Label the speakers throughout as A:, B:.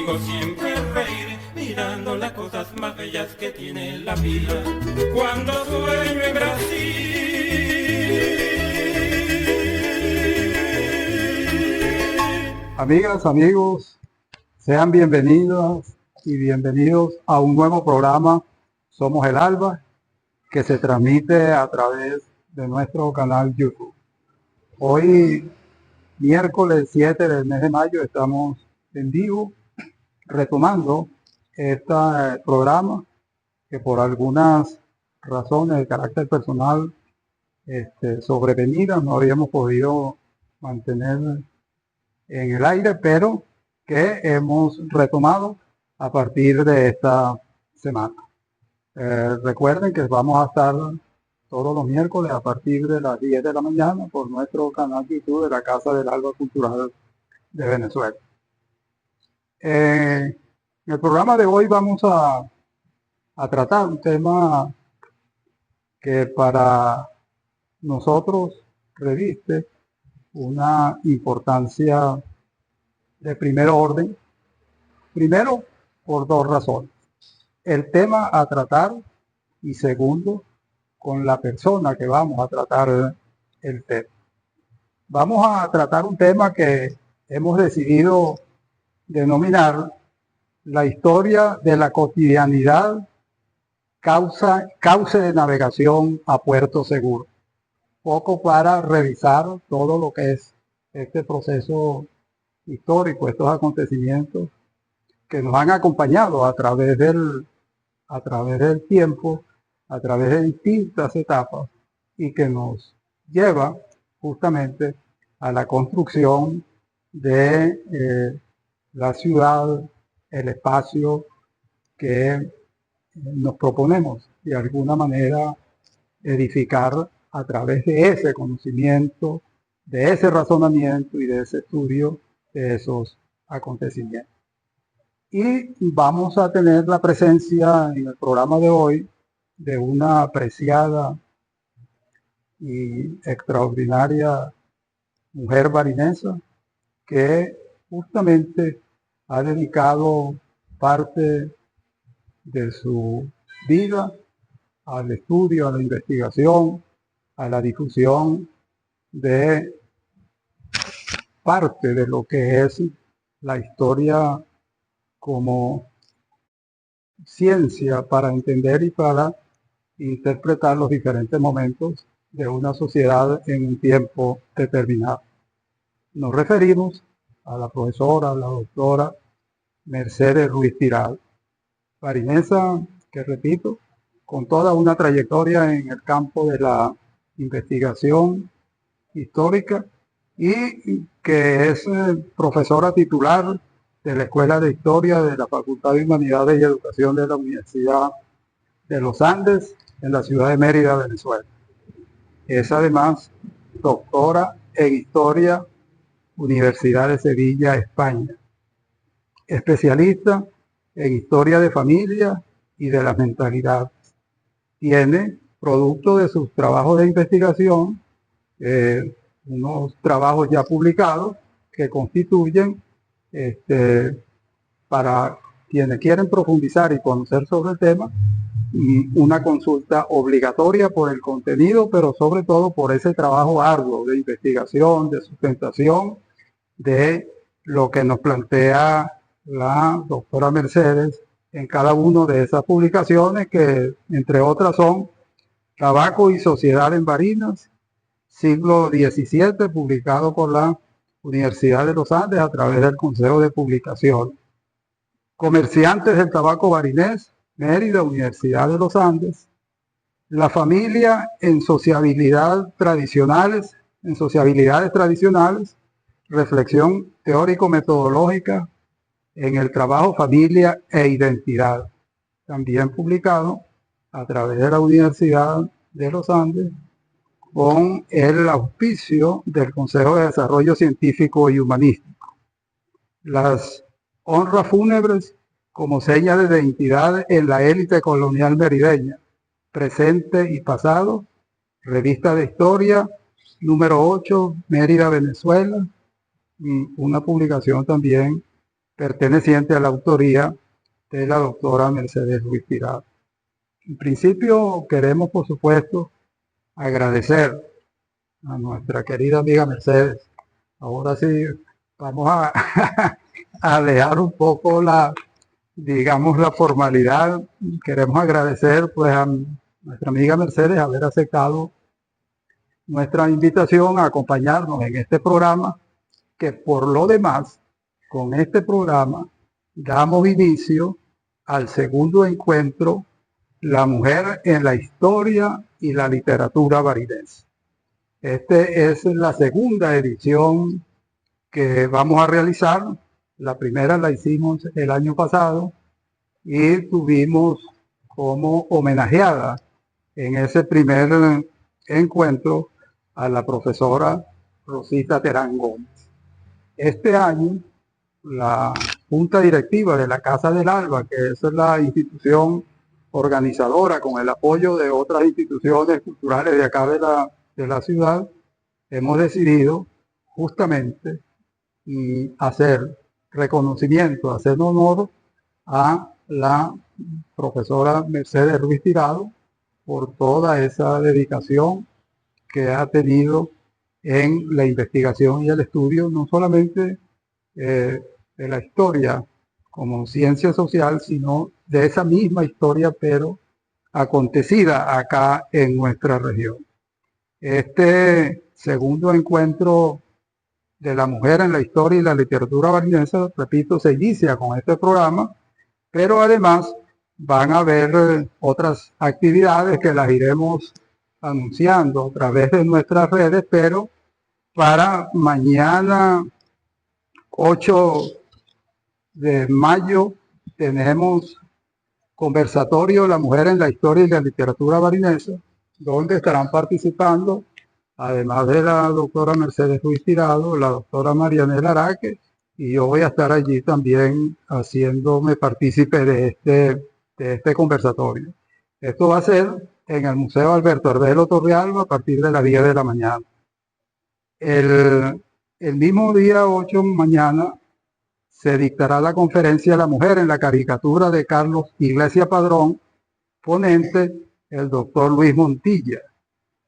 A: conmigo siempre reír, mirando las cosas más bellas que tiene la vida. Cuando sueño en Brasil.
B: Amigas, amigos, sean bienvenidas y bienvenidos a un nuevo programa Somos el Alba, que se transmite a través de nuestro canal YouTube. Hoy, miércoles 7 del mes de mayo, estamos en vivo retomando este programa que por algunas razones de carácter personal sobrevenidas no habíamos podido mantener en el aire, pero que hemos retomado a partir de esta semana. Recuerden que vamos a estar todos los miércoles a partir de las 10 de la mañana por nuestro canal YouTube de la Casa del Alba Cultural de Venezuela. En el programa de hoy vamos a tratar un tema que para nosotros reviste una importancia de primer orden. Primero, por dos razones. El tema a tratar y segundo, con la persona que vamos a tratar el tema. Vamos a tratar un tema que hemos decidido denominar la historia de la cotidianidad, cauce de navegación a puerto seguro. Poco para revisar todo lo que es este proceso histórico, estos acontecimientos que nos han acompañado a través del tiempo, a través de distintas etapas y que nos lleva justamente a la construcción de la ciudad, el espacio que nos proponemos de alguna manera edificar a través de ese conocimiento, de ese razonamiento y de ese estudio de esos acontecimientos. Y vamos a tener la presencia en el programa de hoy de una apreciada y extraordinaria mujer barinesa que justamente ha dedicado parte de su vida al estudio, a la investigación, a la difusión de parte de lo que es la historia como ciencia para entender y para interpretar los diferentes momentos de una sociedad en un tiempo determinado. Nos referimos a la profesora, la doctora Mercedes Ruiz Tirado, barinesa que, repito, con toda una trayectoria en el campo de la investigación histórica y que es profesora titular de la Escuela de Historia de la Facultad de Humanidades y Educación de la Universidad de los Andes en la ciudad de Mérida, Venezuela. Es además doctora en Historia, Universidad de Sevilla, España. Especialista en Historia de Familia y de las mentalidades. Tiene, producto de sus trabajos de investigación, unos trabajos ya publicados que constituyen, para quienes quieren profundizar y conocer sobre el tema, una consulta obligatoria por el contenido, pero sobre todo por ese trabajo arduo de investigación, de sustentación, de lo que nos plantea la doctora Mercedes en cada una de esas publicaciones que, entre otras, son Tabaco y Sociedad en Barinas, siglo XVII, publicado por la Universidad de los Andes a través del Consejo de Publicación. Comerciantes del tabaco barinés, Mérida, Universidad de los Andes. La familia en sociabilidades tradicionales, reflexión teórico-metodológica en el trabajo, familia e identidad. También publicado a través de la Universidad de los Andes con el auspicio del Consejo de Desarrollo Científico y Humanístico. Las honras fúnebres como seña de identidad en la élite colonial merideña, presente y pasado, Revista de Historia, número 8, Mérida, Venezuela, y una publicación también perteneciente a la autoría de la doctora Mercedes Ruiz Tirado. En principio queremos, por supuesto, agradecer a nuestra querida amiga Mercedes. Ahora sí, vamos a dejar un poco digamos, la formalidad. Queremos agradecer pues a nuestra amiga Mercedes haber aceptado nuestra invitación a acompañarnos en este programa, que por lo demás, con este programa, damos inicio al segundo encuentro La Mujer en la Historia y la Literatura Barinense. Esta es la segunda edición que vamos a realizar. La primera la hicimos el año pasado y tuvimos como homenajeada en ese primer encuentro a la profesora Rosita Terán Gómez. Este año, la Junta Directiva de la Casa del Alba, que es la institución organizadora con el apoyo de otras instituciones culturales de acá de la ciudad, hemos decidido justamente hacer reconocimiento, hacer honor a la profesora Mercedes Ruiz Tirado por toda esa dedicación que ha tenido en la investigación y el estudio, no solamente de la historia como ciencia social, sino de esa misma historia, pero acontecida acá en nuestra región. Este segundo encuentro de la mujer en la historia y la literatura barinense, repito, se inicia con este programa, pero además van a haber otras actividades que las iremos anunciando a través de nuestras redes, pero para mañana 8 de mayo tenemos conversatorio La Mujer en la Historia y la Literatura Barinense, donde estarán participando, además de la doctora Mercedes Ruiz Tirado, la doctora Marianela Araque, y yo voy a estar allí también haciéndome partícipe de este conversatorio. Esto va a ser en el Museo Alberto Herbelo Torrealba a partir de las 10 de la mañana. El mismo día 8, mañana, se dictará la conferencia La Mujer en la Caricatura de Carlos Iglesia Padrón, ponente el doctor Luis Montilla.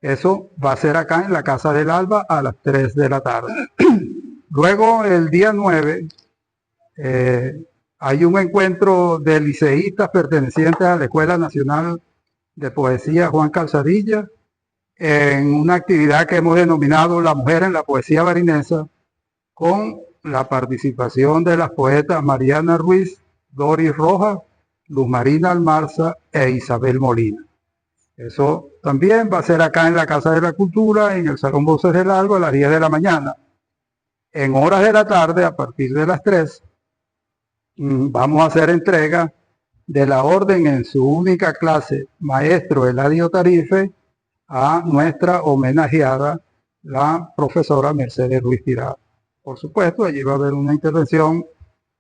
B: Eso va a ser acá en la Casa del Alba a las 3 de la tarde. Luego, el día 9, hay un encuentro de liceístas pertenecientes a la Escuela Nacional de Poesía Juan Calzadilla, en una actividad que hemos denominado La Mujer en la Poesía Barinesa, con la participación de las poetas Mariana Ruiz, Doris Rojas, Luz Marina Almarza e Isabel Molina. Eso también va a ser acá en la Casa de la Cultura, en el Salón Voces del Alba, a las 10 de la mañana. En horas de la tarde, a partir de las 3, vamos a hacer entrega de la orden en su única clase, maestro Eladio Tarife, a nuestra homenajeada, la profesora Mercedes Ruiz Tirado. Por supuesto, allí va a haber una intervención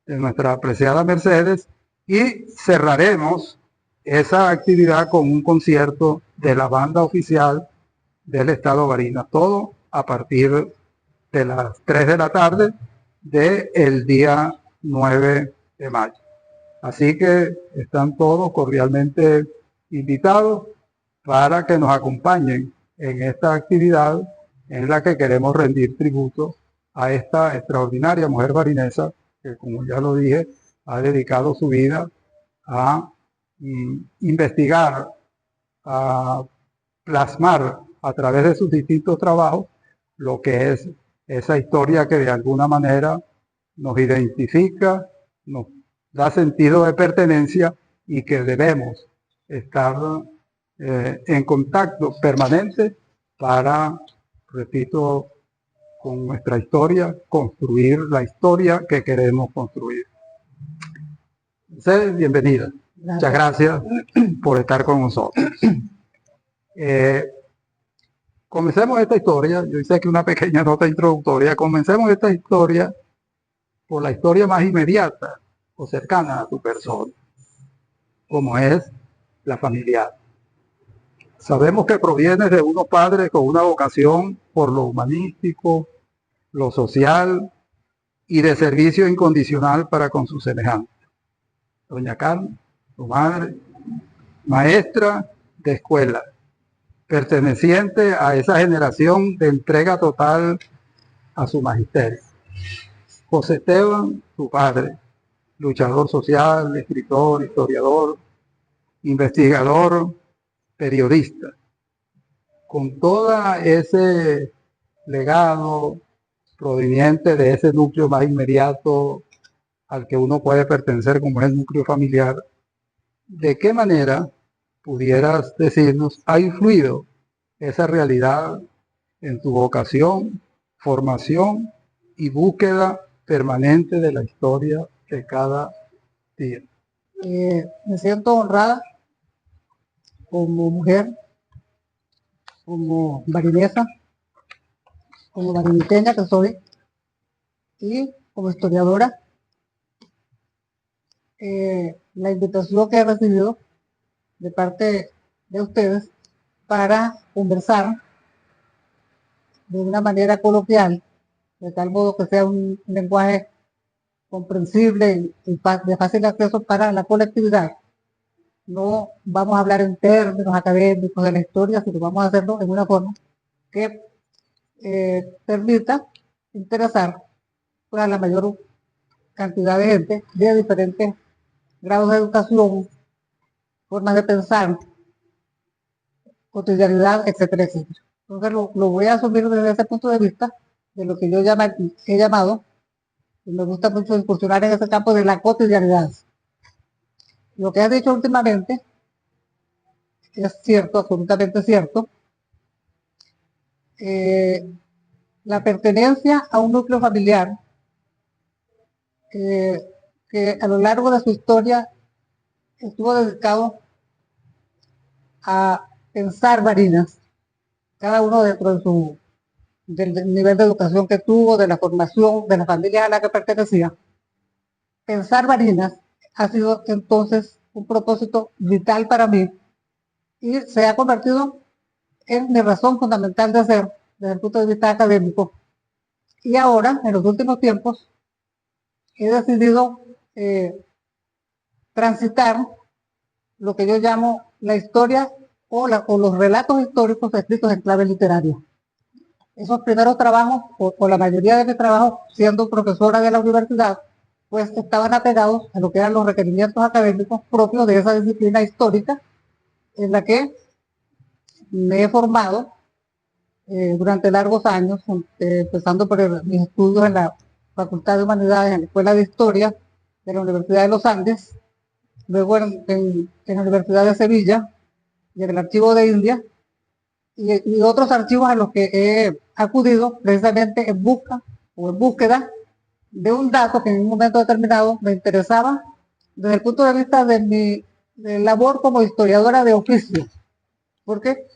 B: de nuestra apreciada Mercedes y cerraremos esa actividad con un concierto de la banda oficial del Estado Barinas. Todo a partir de las 3 de la tarde del día 9 de mayo. Así que están todos cordialmente invitados para que nos acompañen en esta actividad en la que queremos rendir tributo a esta extraordinaria mujer barinesa que, como ya lo dije, ha dedicado su vida a investigar, a plasmar a través de sus distintos trabajos lo que es esa historia que de alguna manera nos identifica, nos da sentido de pertenencia y que debemos estar en contacto permanente para, repito, con nuestra historia, construir la historia que queremos construir. Mercedes, bienvenida. Muchas gracias por estar con nosotros. Comencemos esta historia. Yo hice aquí una pequeña nota introductoria. Comencemos esta historia por la historia más inmediata o cercana a tu persona, como es la familiar. Sabemos que provienes de unos padres con una vocación por lo humanístico, lo social y de servicio incondicional para con sus semejantes. Doña Carmen, su madre, maestra de escuela, perteneciente a esa generación de entrega total a su magisterio. José Esteban, su padre, luchador social, escritor, historiador, investigador, periodista, con todo ese legado proveniente de ese núcleo más inmediato al que uno puede pertenecer, como es el núcleo familiar. ¿De qué manera pudieras decirnos ha influido esa realidad en tu vocación, formación y búsqueda permanente de la historia de cada día?
C: Me siento honrada como mujer, como barinesa, como bariniteña que soy, y como historiadora. La invitación que he recibido de parte de ustedes para conversar de una manera coloquial, de tal modo que sea un lenguaje comprensible y de fácil acceso para la colectividad. No vamos a hablar en términos académicos de la historia, sino vamos a hacerlo en una forma que permita interesar a la mayor cantidad de gente de diferentes grados de educación, formas de pensar, cotidianidad, etcétera, etcétera. Entonces lo voy a asumir desde ese punto de vista, de lo que yo he llamado, y me gusta mucho incursionar en ese campo de la cotidianidad. Lo que has dicho últimamente es cierto, absolutamente cierto. La pertenencia a un núcleo familiar que a lo largo de su historia estuvo dedicado a pensar barinas, cada uno dentro de del nivel de educación que tuvo, de la formación, de la familia a la que pertenecía. Pensar barinas ha sido entonces un propósito vital para mí y se ha convertido en mi razón fundamental de ser desde el punto de vista académico. Y ahora, en los últimos tiempos, he decidido transitar lo que yo llamo la historia o los relatos históricos escritos en clave literaria. Esos primeros trabajos, o la mayoría de mis trabajos, siendo profesora de la universidad, pues estaban apegados a lo que eran los requerimientos académicos propios de esa disciplina histórica en la que me he formado durante largos años, empezando por mis estudios en la Facultad de Humanidades, en la Escuela de Historia de la Universidad de los Andes, luego en la Universidad de Sevilla y en el Archivo de India, y otros archivos a los que he acudido precisamente en busca o en búsqueda de un dato que en un momento determinado me interesaba desde el punto de vista de mi labor como historiadora de oficio, porque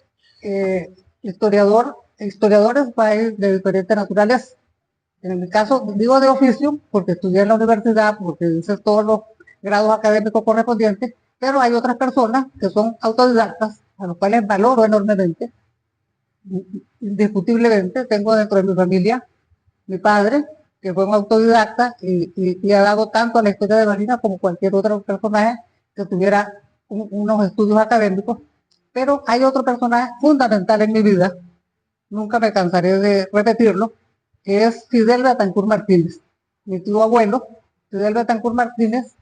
C: historiadores hay de diferentes naturaleza. En mi caso digo de oficio porque estudié en la universidad, porque hice todos los grados académicos correspondientes, pero hay otras personas que son autodidactas, a los cuales valoro enormemente. Indiscutiblemente tengo dentro de mi familia mi padre, que fue un autodidacta y ha dado tanto a la historia de Barinas como cualquier otro personaje que tuviera unos estudios académicos. Pero hay otro personaje fundamental en mi vida, nunca me cansaré de repetirlo, que es Fidel Betancur Martínez, mi tío abuelo. Fidel Betancur Martínez,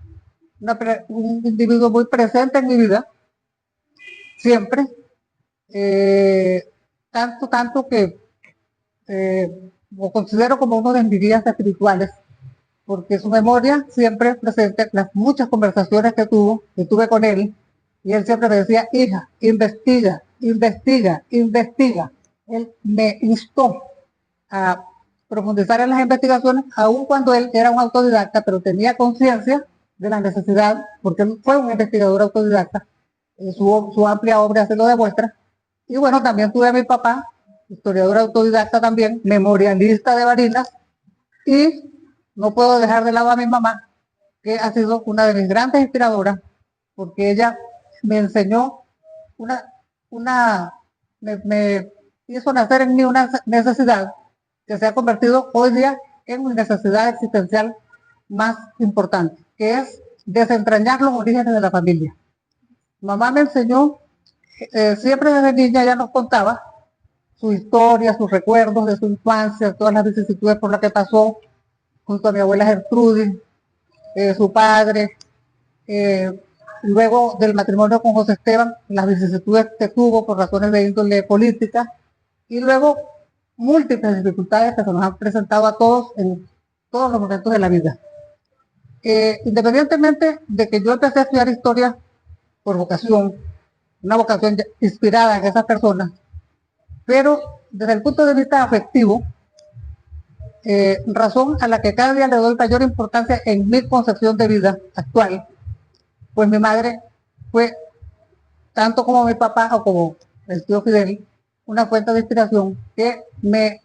C: un individuo muy presente en mi vida, siempre, tanto que lo considero como uno de mis guías espirituales, porque su memoria siempre presente, las muchas conversaciones que tuve con él, y él siempre me decía: hija, investiga, investiga, investiga. Él me instó a profundizar en las investigaciones, aun cuando él era un autodidacta, pero tenía conciencia de la necesidad, porque él fue un investigador autodidacta, su amplia obra se lo demuestra. Y bueno, también tuve a mi papá, historiador autodidacta también, memorialista de Barinas, y no puedo dejar de lado a mi mamá, que ha sido una de mis grandes inspiradoras, porque ella me enseñó me hizo nacer en mí una necesidad que se ha convertido hoy día en mi necesidad existencial más importante, que es desentrañar los orígenes de la familia. Mamá me enseñó, siempre desde niña ya nos contaba su historia, sus recuerdos de su infancia, todas las vicisitudes por las que pasó junto a mi abuela Gertrudis, su padre, luego del matrimonio con José Esteban, las vicisitudes que tuvo por razones de índole política, y luego múltiples dificultades que se nos han presentado a todos en todos los momentos de la vida. Independientemente de que yo empecé a estudiar historia por vocación, una vocación inspirada en esas personas, pero desde el punto de vista afectivo, razón a la que cada día le doy mayor importancia en mi concepción de vida actual, pues mi madre fue, tanto como mi papá o como el tío Fidel, una fuente de inspiración que me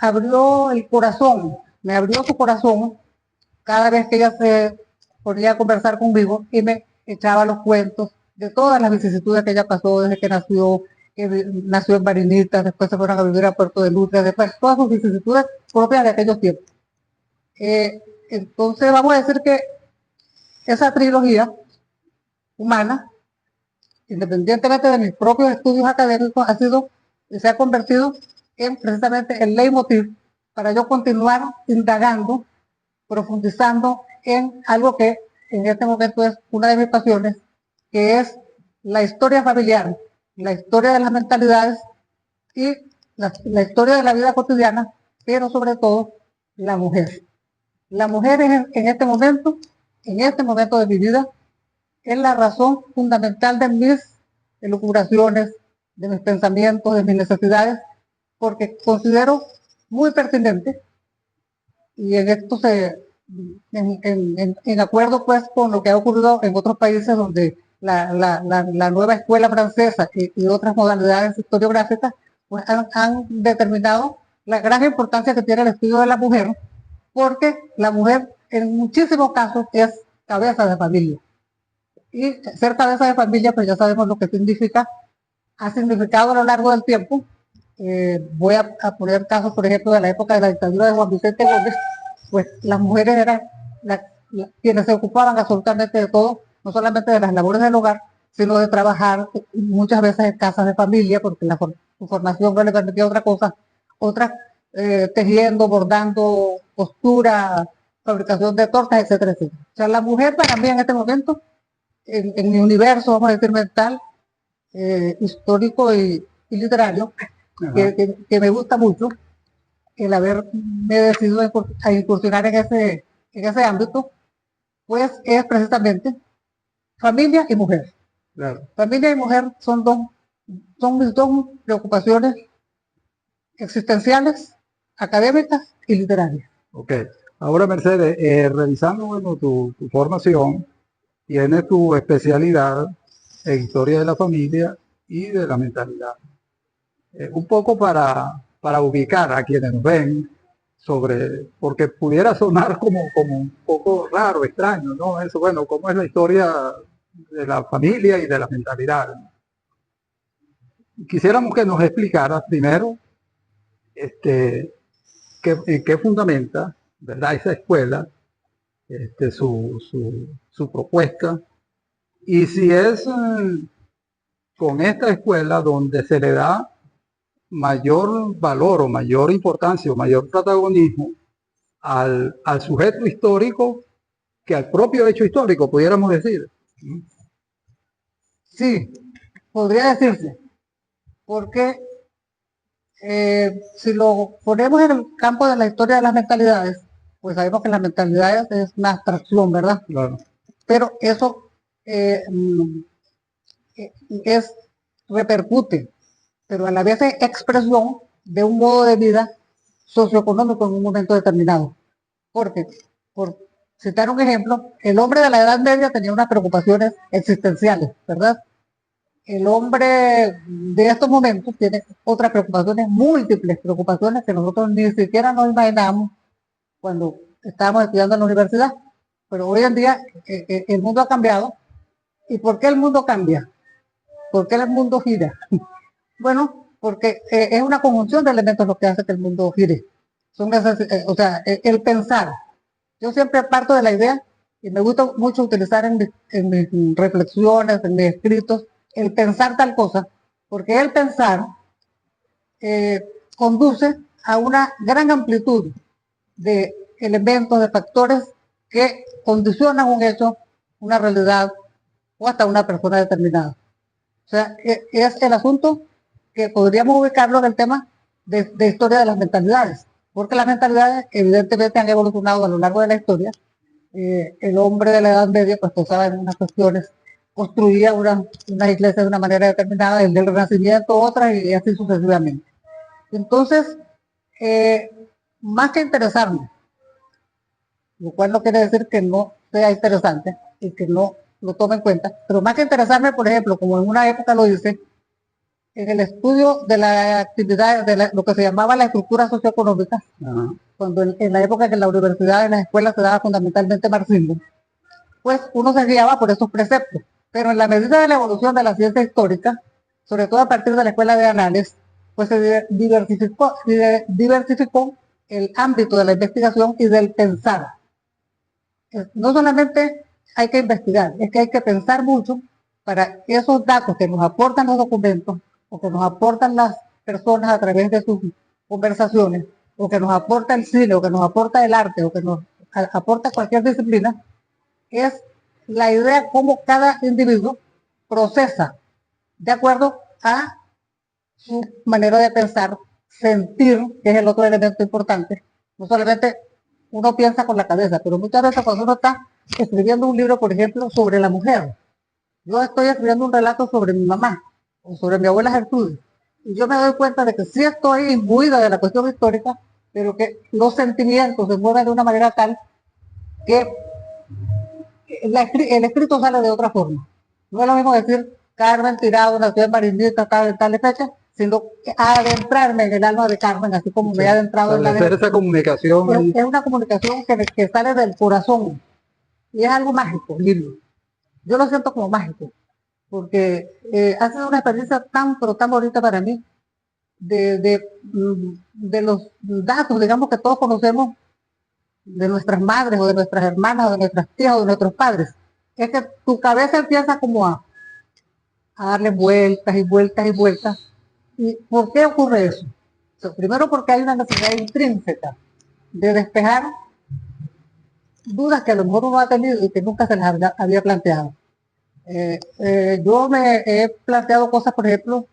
C: abrió el corazón, me abrió su corazón cada vez que ella se ponía a conversar conmigo y me echaba los cuentos de todas las vicisitudes que ella pasó desde que nació en Barinita, después se fueron a vivir a Puerto de Lutre, después todas sus vicisitudes propias de aquellos tiempos. Entonces vamos a decir que esa trilogía humana, independientemente de mis propios estudios académicos, se ha convertido en precisamente el leitmotiv para yo continuar indagando, profundizando en algo que en este momento es una de mis pasiones, que es la historia familiar, la historia de las mentalidades y la historia de la vida cotidiana, pero sobre todo la mujer. La mujer en este momento de mi vida, es la razón fundamental de mis elucubraciones, de mis pensamientos, de mis necesidades, porque considero muy pertinente, y en esto en acuerdo pues con lo que ha ocurrido en otros países donde la nueva escuela francesa y otras modalidades historiográficas pues han determinado la gran importancia que tiene el estudio de la mujer, porque la mujer en muchísimos casos es cabeza de familia. Y ser cabeza de familia, pues ya sabemos lo que significa, ha significado a lo largo del tiempo. Voy a poner casos, por ejemplo, de la época de la dictadura de Juan Vicente Gómez, pues las mujeres eran quienes se ocupaban absolutamente de todo, no solamente de las labores del hogar, sino de trabajar muchas veces en casas de familia, porque su formación no le permitía otra cosa, otras tejiendo, bordando, costura, fabricación de tortas, etcétera, etcétera. O sea, la mujer para mí en este momento, en mi universo, vamos a decir, mental, histórico y literario, que me gusta mucho, el haberme decidido a incursionar en ese ámbito, pues es precisamente familia y mujer.
B: Claro.
C: Familia y mujer son mis dos preocupaciones existenciales, académicas y literarias.
B: Ok. Ahora, Mercedes, revisando bueno, tu formación, tienes tu especialidad en historia de la familia y de la mentalidad. Un poco para ubicar a quienes nos ven porque pudiera sonar como un poco raro, extraño, ¿no? Eso, bueno, ¿cómo es la historia de la familia y de la mentalidad? Quisiéramos que nos explicaras primero qué fundamenta, ¿verdad?, esa escuela, su propuesta, y si es con esta escuela donde se le da mayor valor o mayor importancia o mayor protagonismo al sujeto histórico que al propio hecho histórico, pudiéramos decir.
C: Sí, podría decirse, porque si lo ponemos en el campo de la historia de las mentalidades, pues sabemos que las mentalidades es una abstracción, ¿verdad?
B: Claro.
C: Pero eso repercute, pero a la vez es expresión de un modo de vida socioeconómico en un momento determinado. Porque, por citar un ejemplo, el hombre de la Edad Media tenía unas preocupaciones existenciales, ¿verdad? El hombre de estos momentos tiene otras preocupaciones, múltiples preocupaciones que nosotros ni siquiera nos imaginamos cuando estábamos estudiando en la universidad. Pero hoy en día el mundo ha cambiado. ¿Y por qué el mundo cambia? ¿Por qué el mundo gira? Bueno, porque es una conjunción de elementos lo que hace que el mundo gire. o sea, el pensar. Yo siempre parto de la idea, y me gusta mucho utilizar en mis reflexiones, en mis escritos, el pensar tal cosa, porque el pensar conduce a una gran amplitud de elementos, de factores que condicionan un hecho, una realidad o hasta una persona determinada. O sea, es el asunto que podríamos ubicarlo en el tema de historia de las mentalidades, porque las mentalidades evidentemente han evolucionado a lo largo de la historia. El hombre de la Edad Media pues pensaba en unas cuestiones, construía unas iglesias de una manera determinada, el del Renacimiento otras y así sucesivamente. Entonces, más que interesarme, lo cual no quiere decir que no sea interesante y que no lo tome en cuenta, pero más que interesarme, por ejemplo, como en una época lo hice, en el estudio de la actividad, lo que se llamaba la estructura socioeconómica, cuando en la época que en la universidad, en las escuelas se daba fundamentalmente marxismo, pues uno se guiaba por esos preceptos, pero en la medida de la evolución de la ciencia histórica, sobre todo a partir de la escuela de Análisis, pues se diversificó el ámbito de la investigación y del pensar. No solamente hay que investigar, es que hay que pensar mucho para esos datos que nos aportan los documentos o que nos aportan las personas a través de sus conversaciones, o que nos aporta el cine, o que nos aporta el arte, o que nos aporta cualquier disciplina, es la idea cómo cada individuo procesa de acuerdo a su manera de pensar, sentir, que es el otro elemento importante. No solamente uno piensa con la cabeza, pero muchas veces cuando uno está escribiendo un libro, por ejemplo, sobre la mujer, yo estoy escribiendo un relato sobre mi mamá o sobre mi abuela Gertrudis, y yo me doy cuenta de que sí estoy imbuida de la cuestión histórica, pero que los sentimientos se mueven de una manera tal que el escrito sale de otra forma. No es lo mismo decir Carmen Tirado nació en Barindita tal fecha, sino adentrarme en el alma de Carmen, así como me he adentrado en la de...
B: esa comunicación.
C: Es una comunicación que sale del corazón y es algo mágico, lindo. Yo lo siento como mágico, porque ha sido una experiencia pero tan bonita para mí, de los datos, digamos, que todos conocemos de nuestras madres o de nuestras hermanas o de nuestras tías o de nuestros padres. Es que tu cabeza empieza como a darle vueltas y vueltas y vueltas. ¿Y por qué ocurre eso? O sea, primero porque hay una necesidad intrínseca de despejar dudas que a lo mejor uno ha tenido y que nunca se las había planteado. Yo me he planteado cosas, por ejemplo,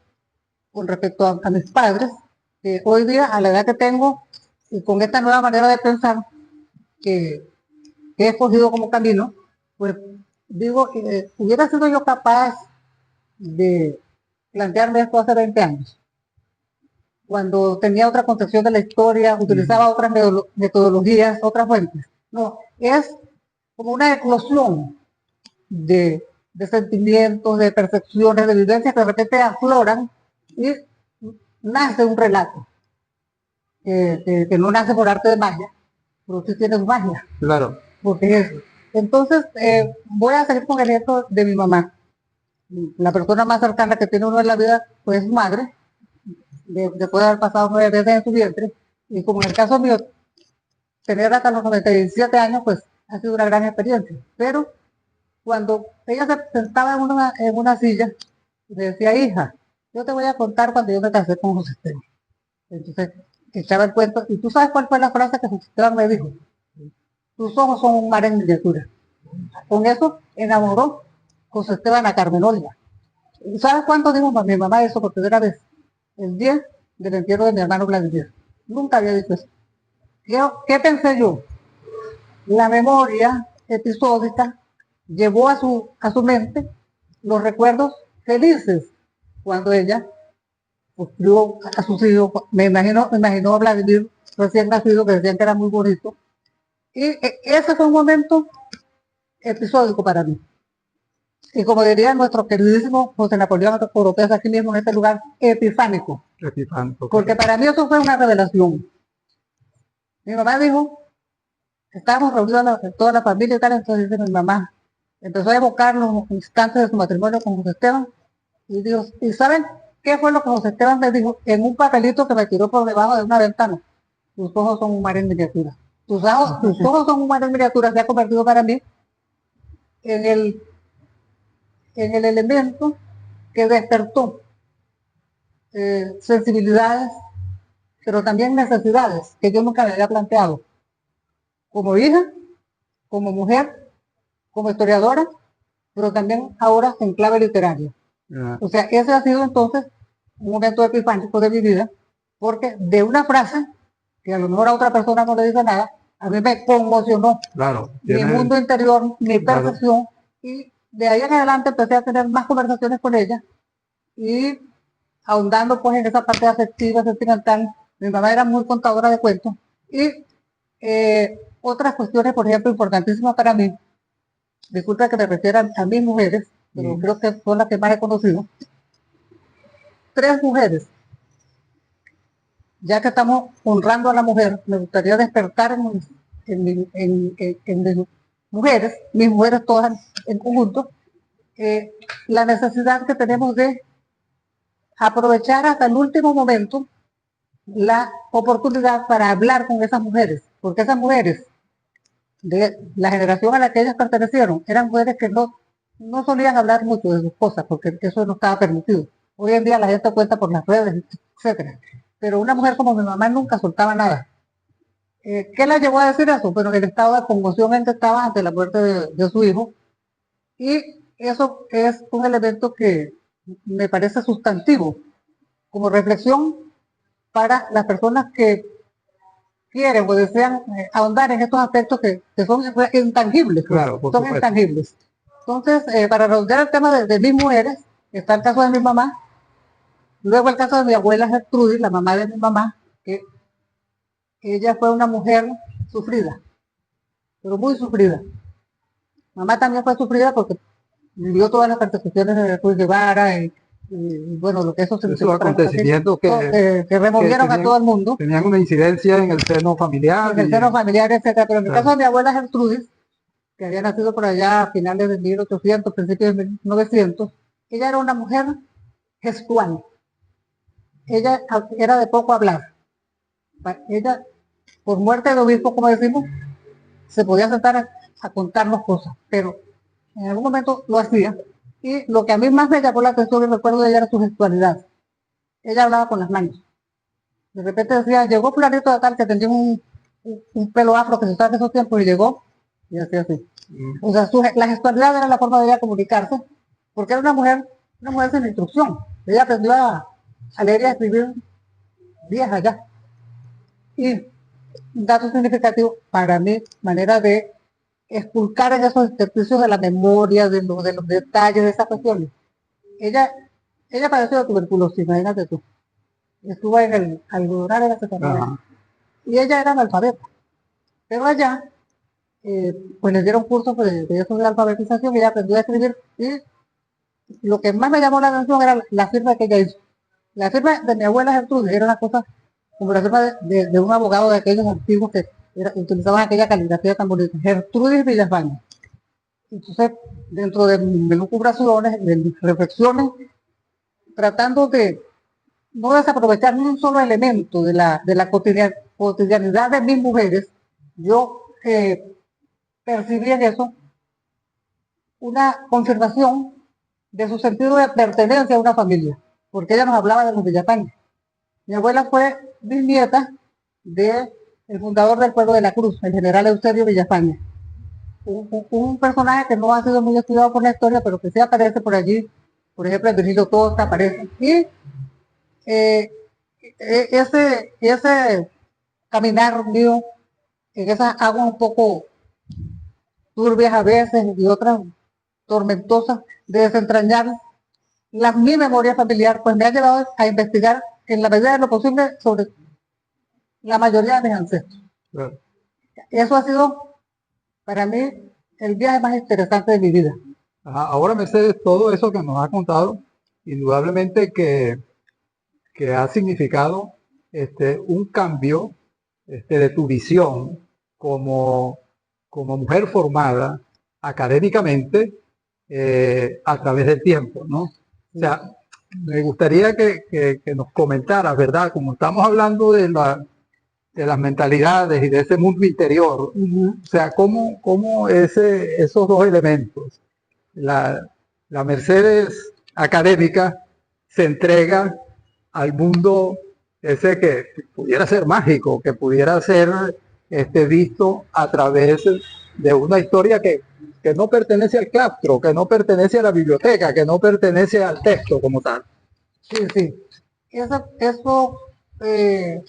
C: con respecto a mis padres, que hoy día, a la edad que tengo, y con esta nueva manera de pensar que he escogido como camino, pues digo, hubiera sido yo capaz de plantearme esto hace 20 años, cuando tenía otra concepción de la historia, utilizaba otras metodologías, otras fuentes. No, es como una eclosión de sentimientos, de percepciones, de vivencias que de repente afloran y nace un relato que no nace por arte de magia, pero sí tiene magia.
B: Claro.
C: Porque es. Entonces, voy a seguir con el ejemplo de mi mamá. La persona más cercana que tiene uno en la vida, pues es su madre, después de haber pasado 9 meses en su vientre. Y como en el caso mío, tener hasta los 97 años, pues ha sido una gran experiencia. Pero cuando ella se sentaba en una silla, me decía, hija, yo te voy a contar cuando yo me casé con José Esteban. Entonces, echaba el cuento. ¿Y tú sabes cuál fue la frase que José Esteban me dijo? Tus ojos son un mar en miniatura. Con eso enamoró José Esteban a Carmen Olga. ¿Y sabes cuánto dijo mi mamá eso por primera vez? El día del entierro de mi hermano Vladimir. Nunca había dicho eso. ¿Qué pensé yo? La memoria episódica llevó a su mente los recuerdos felices cuando ella pues, crió a sus hijos. Me imaginó a Vladimir recién nacido, que decían que era muy bonito. Y ese fue un momento episódico para mí. Y como diría nuestro queridísimo José Napoleón Oropesa, aquí mismo en este lugar, epifánico.
B: Epifánico.
C: Porque para mí eso fue una revelación. Mi mamá dijo, estábamos reunidos toda la familia y tal, entonces dice mi mamá, empezó a evocar los instantes de su matrimonio con José Esteban, y dijo, ¿y saben qué fue lo que José Esteban me dijo? En un papelito que me tiró por debajo de una ventana. tus ojos son un mar en miniatura. Tus ojos son un mar en miniatura, se ha convertido para mí en el elemento que despertó sensibilidades, pero también necesidades que yo nunca me había planteado, como hija, como mujer, como historiadora, pero también ahora en clave literaria. O sea, ese ha sido entonces un momento epifánico de mi vida, porque de una frase, que a lo mejor a otra persona no le dice nada, a mí me conmocionó
B: Claro,
C: mi mundo interior, mi percepción, y de ahí en adelante empecé a tener más conversaciones con ella, y ahondando pues en esa parte afectiva, sentimental. Mi mamá era muy contadora de cuentos, y otras cuestiones, por ejemplo, importantísimas para mí, disculpa que me refieran a mis mujeres, pero creo que son las que más he conocido. 3 mujeres. Ya que estamos honrando a la mujer, me gustaría despertar en mis mujeres todas en conjunto, la necesidad que tenemos de aprovechar hasta el último momento la oportunidad para hablar con esas mujeres, porque esas mujeres de la generación a la que ellas pertenecieron eran mujeres que no solían hablar mucho de sus cosas, porque eso no estaba permitido. Hoy en día la gente cuenta por las redes, etcétera. Pero una mujer como mi mamá nunca soltaba nada. ¿Qué la llevó a decir eso? Bueno, el estado de conmoción en que estaba ante la muerte de su hijo. Y eso es un elemento que me parece sustantivo como reflexión para las personas que quieren o desean ahondar en estos aspectos que son intangibles.
B: Claro, por
C: son
B: supuesto.
C: intangibles. Entonces, para redondear el tema de mis mujeres, está el caso de mi mamá, luego el caso de mi abuela Gertrudis, la mamá de mi mamá, que ella fue una mujer sufrida, pero muy sufrida. Mamá también fue sufrida porque vivió todas las persecuciones de Ruiz Guevara y bueno, lo que eso significó.
B: Esos acontecimientos que
C: removieron a todo el mundo.
B: Tenían una incidencia en el seno familiar.
C: En el seno familiar, etcétera. Pero en el caso de mi abuela Gertrudis, que había nacido por allá a finales de 1800, principios de 1900, ella era una mujer gestual. Ella era de poco hablar. Ella, por muerte de obispo, como decimos, se podía sentar a contarnos cosas, pero en algún momento lo hacía. Y lo que a mí más me llamó la atención y recuerdo de ella era su gestualidad. Ella hablaba con las manos. De repente decía, llegó fulanito de tal que tenía un pelo afro que se usaba en esos tiempos y llegó, y hacía así. O sea, la gestualidad era la forma de ella comunicarse, porque era una mujer sin instrucción. Ella aprendió a leer y a escribir vieja ya. Y un dato significativo para mí, manera de esculcar en esos ejercicios de la memoria, de los detalles de esas cuestiones. Ella padeció de tuberculosis, imagínate tú. Estuvo en el algodonal de la secundaria. Y ella era analfabeta. Pero allá, pues le dieron cursos de eso de alfabetización y ella aprendió a escribir. Y lo que más me llamó la atención era la firma que ella hizo. La firma de mi abuela Gertrudis era una cosa como la firma de un abogado de aquellos antiguos que utilizaban aquella caligrafía tan bonita. Gertrudis Villafañe. Entonces, dentro de mis lucubraciones, de mis reflexiones, tratando de no desaprovechar ni un solo elemento de la cotidianidad de mis mujeres, yo percibí en eso una confirmación de su sentido de pertenencia a una familia, porque ella nos hablaba de los Villafañe. Mi abuela fue bisnieta del fundador del pueblo de la Cruz, el general Eusebio Villafañe. Un personaje que no ha sido muy estudiado por la historia, pero que sí aparece por allí. Por ejemplo, Virgilio Costa aparece. Y ese caminar mío en esas aguas un poco turbias a veces y otras tormentosas de desentrañar mi memoria familiar, pues me ha llevado a investigar en la medida de lo posible sobre la mayoría de mis ancestros.
B: Claro.
C: Eso ha sido para mí el viaje más interesante de mi vida.
B: Ahora, Mercedes, todo eso que nos ha contado, indudablemente que ha significado un cambio de tu visión como mujer formada académicamente a través del tiempo, ¿no? O sea, me gustaría que nos comentaras, ¿verdad? Como estamos hablando de de las mentalidades y de ese mundo interior. O sea, cómo esos dos elementos, la Mercedes académica se entrega al mundo ese que pudiera ser mágico, que pudiera ser visto a través de una historia que no pertenece al claustro, que no pertenece a la biblioteca, que no pertenece al texto como tal.
C: Sí, sí. Eso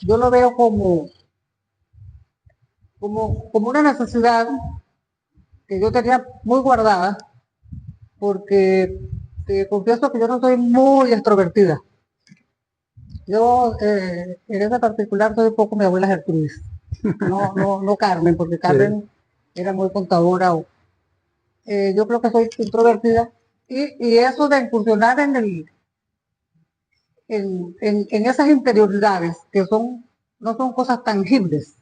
C: yo lo veo como una necesidad que yo tenía muy guardada, porque te confieso que yo no soy muy extrovertida. Yo, en ese particular, soy un poco mi abuela Gertrudis. No Carmen, porque Carmen era muy contadora. Yo creo que soy introvertida. Y eso de incursionar en esas interioridades que no son cosas tangibles.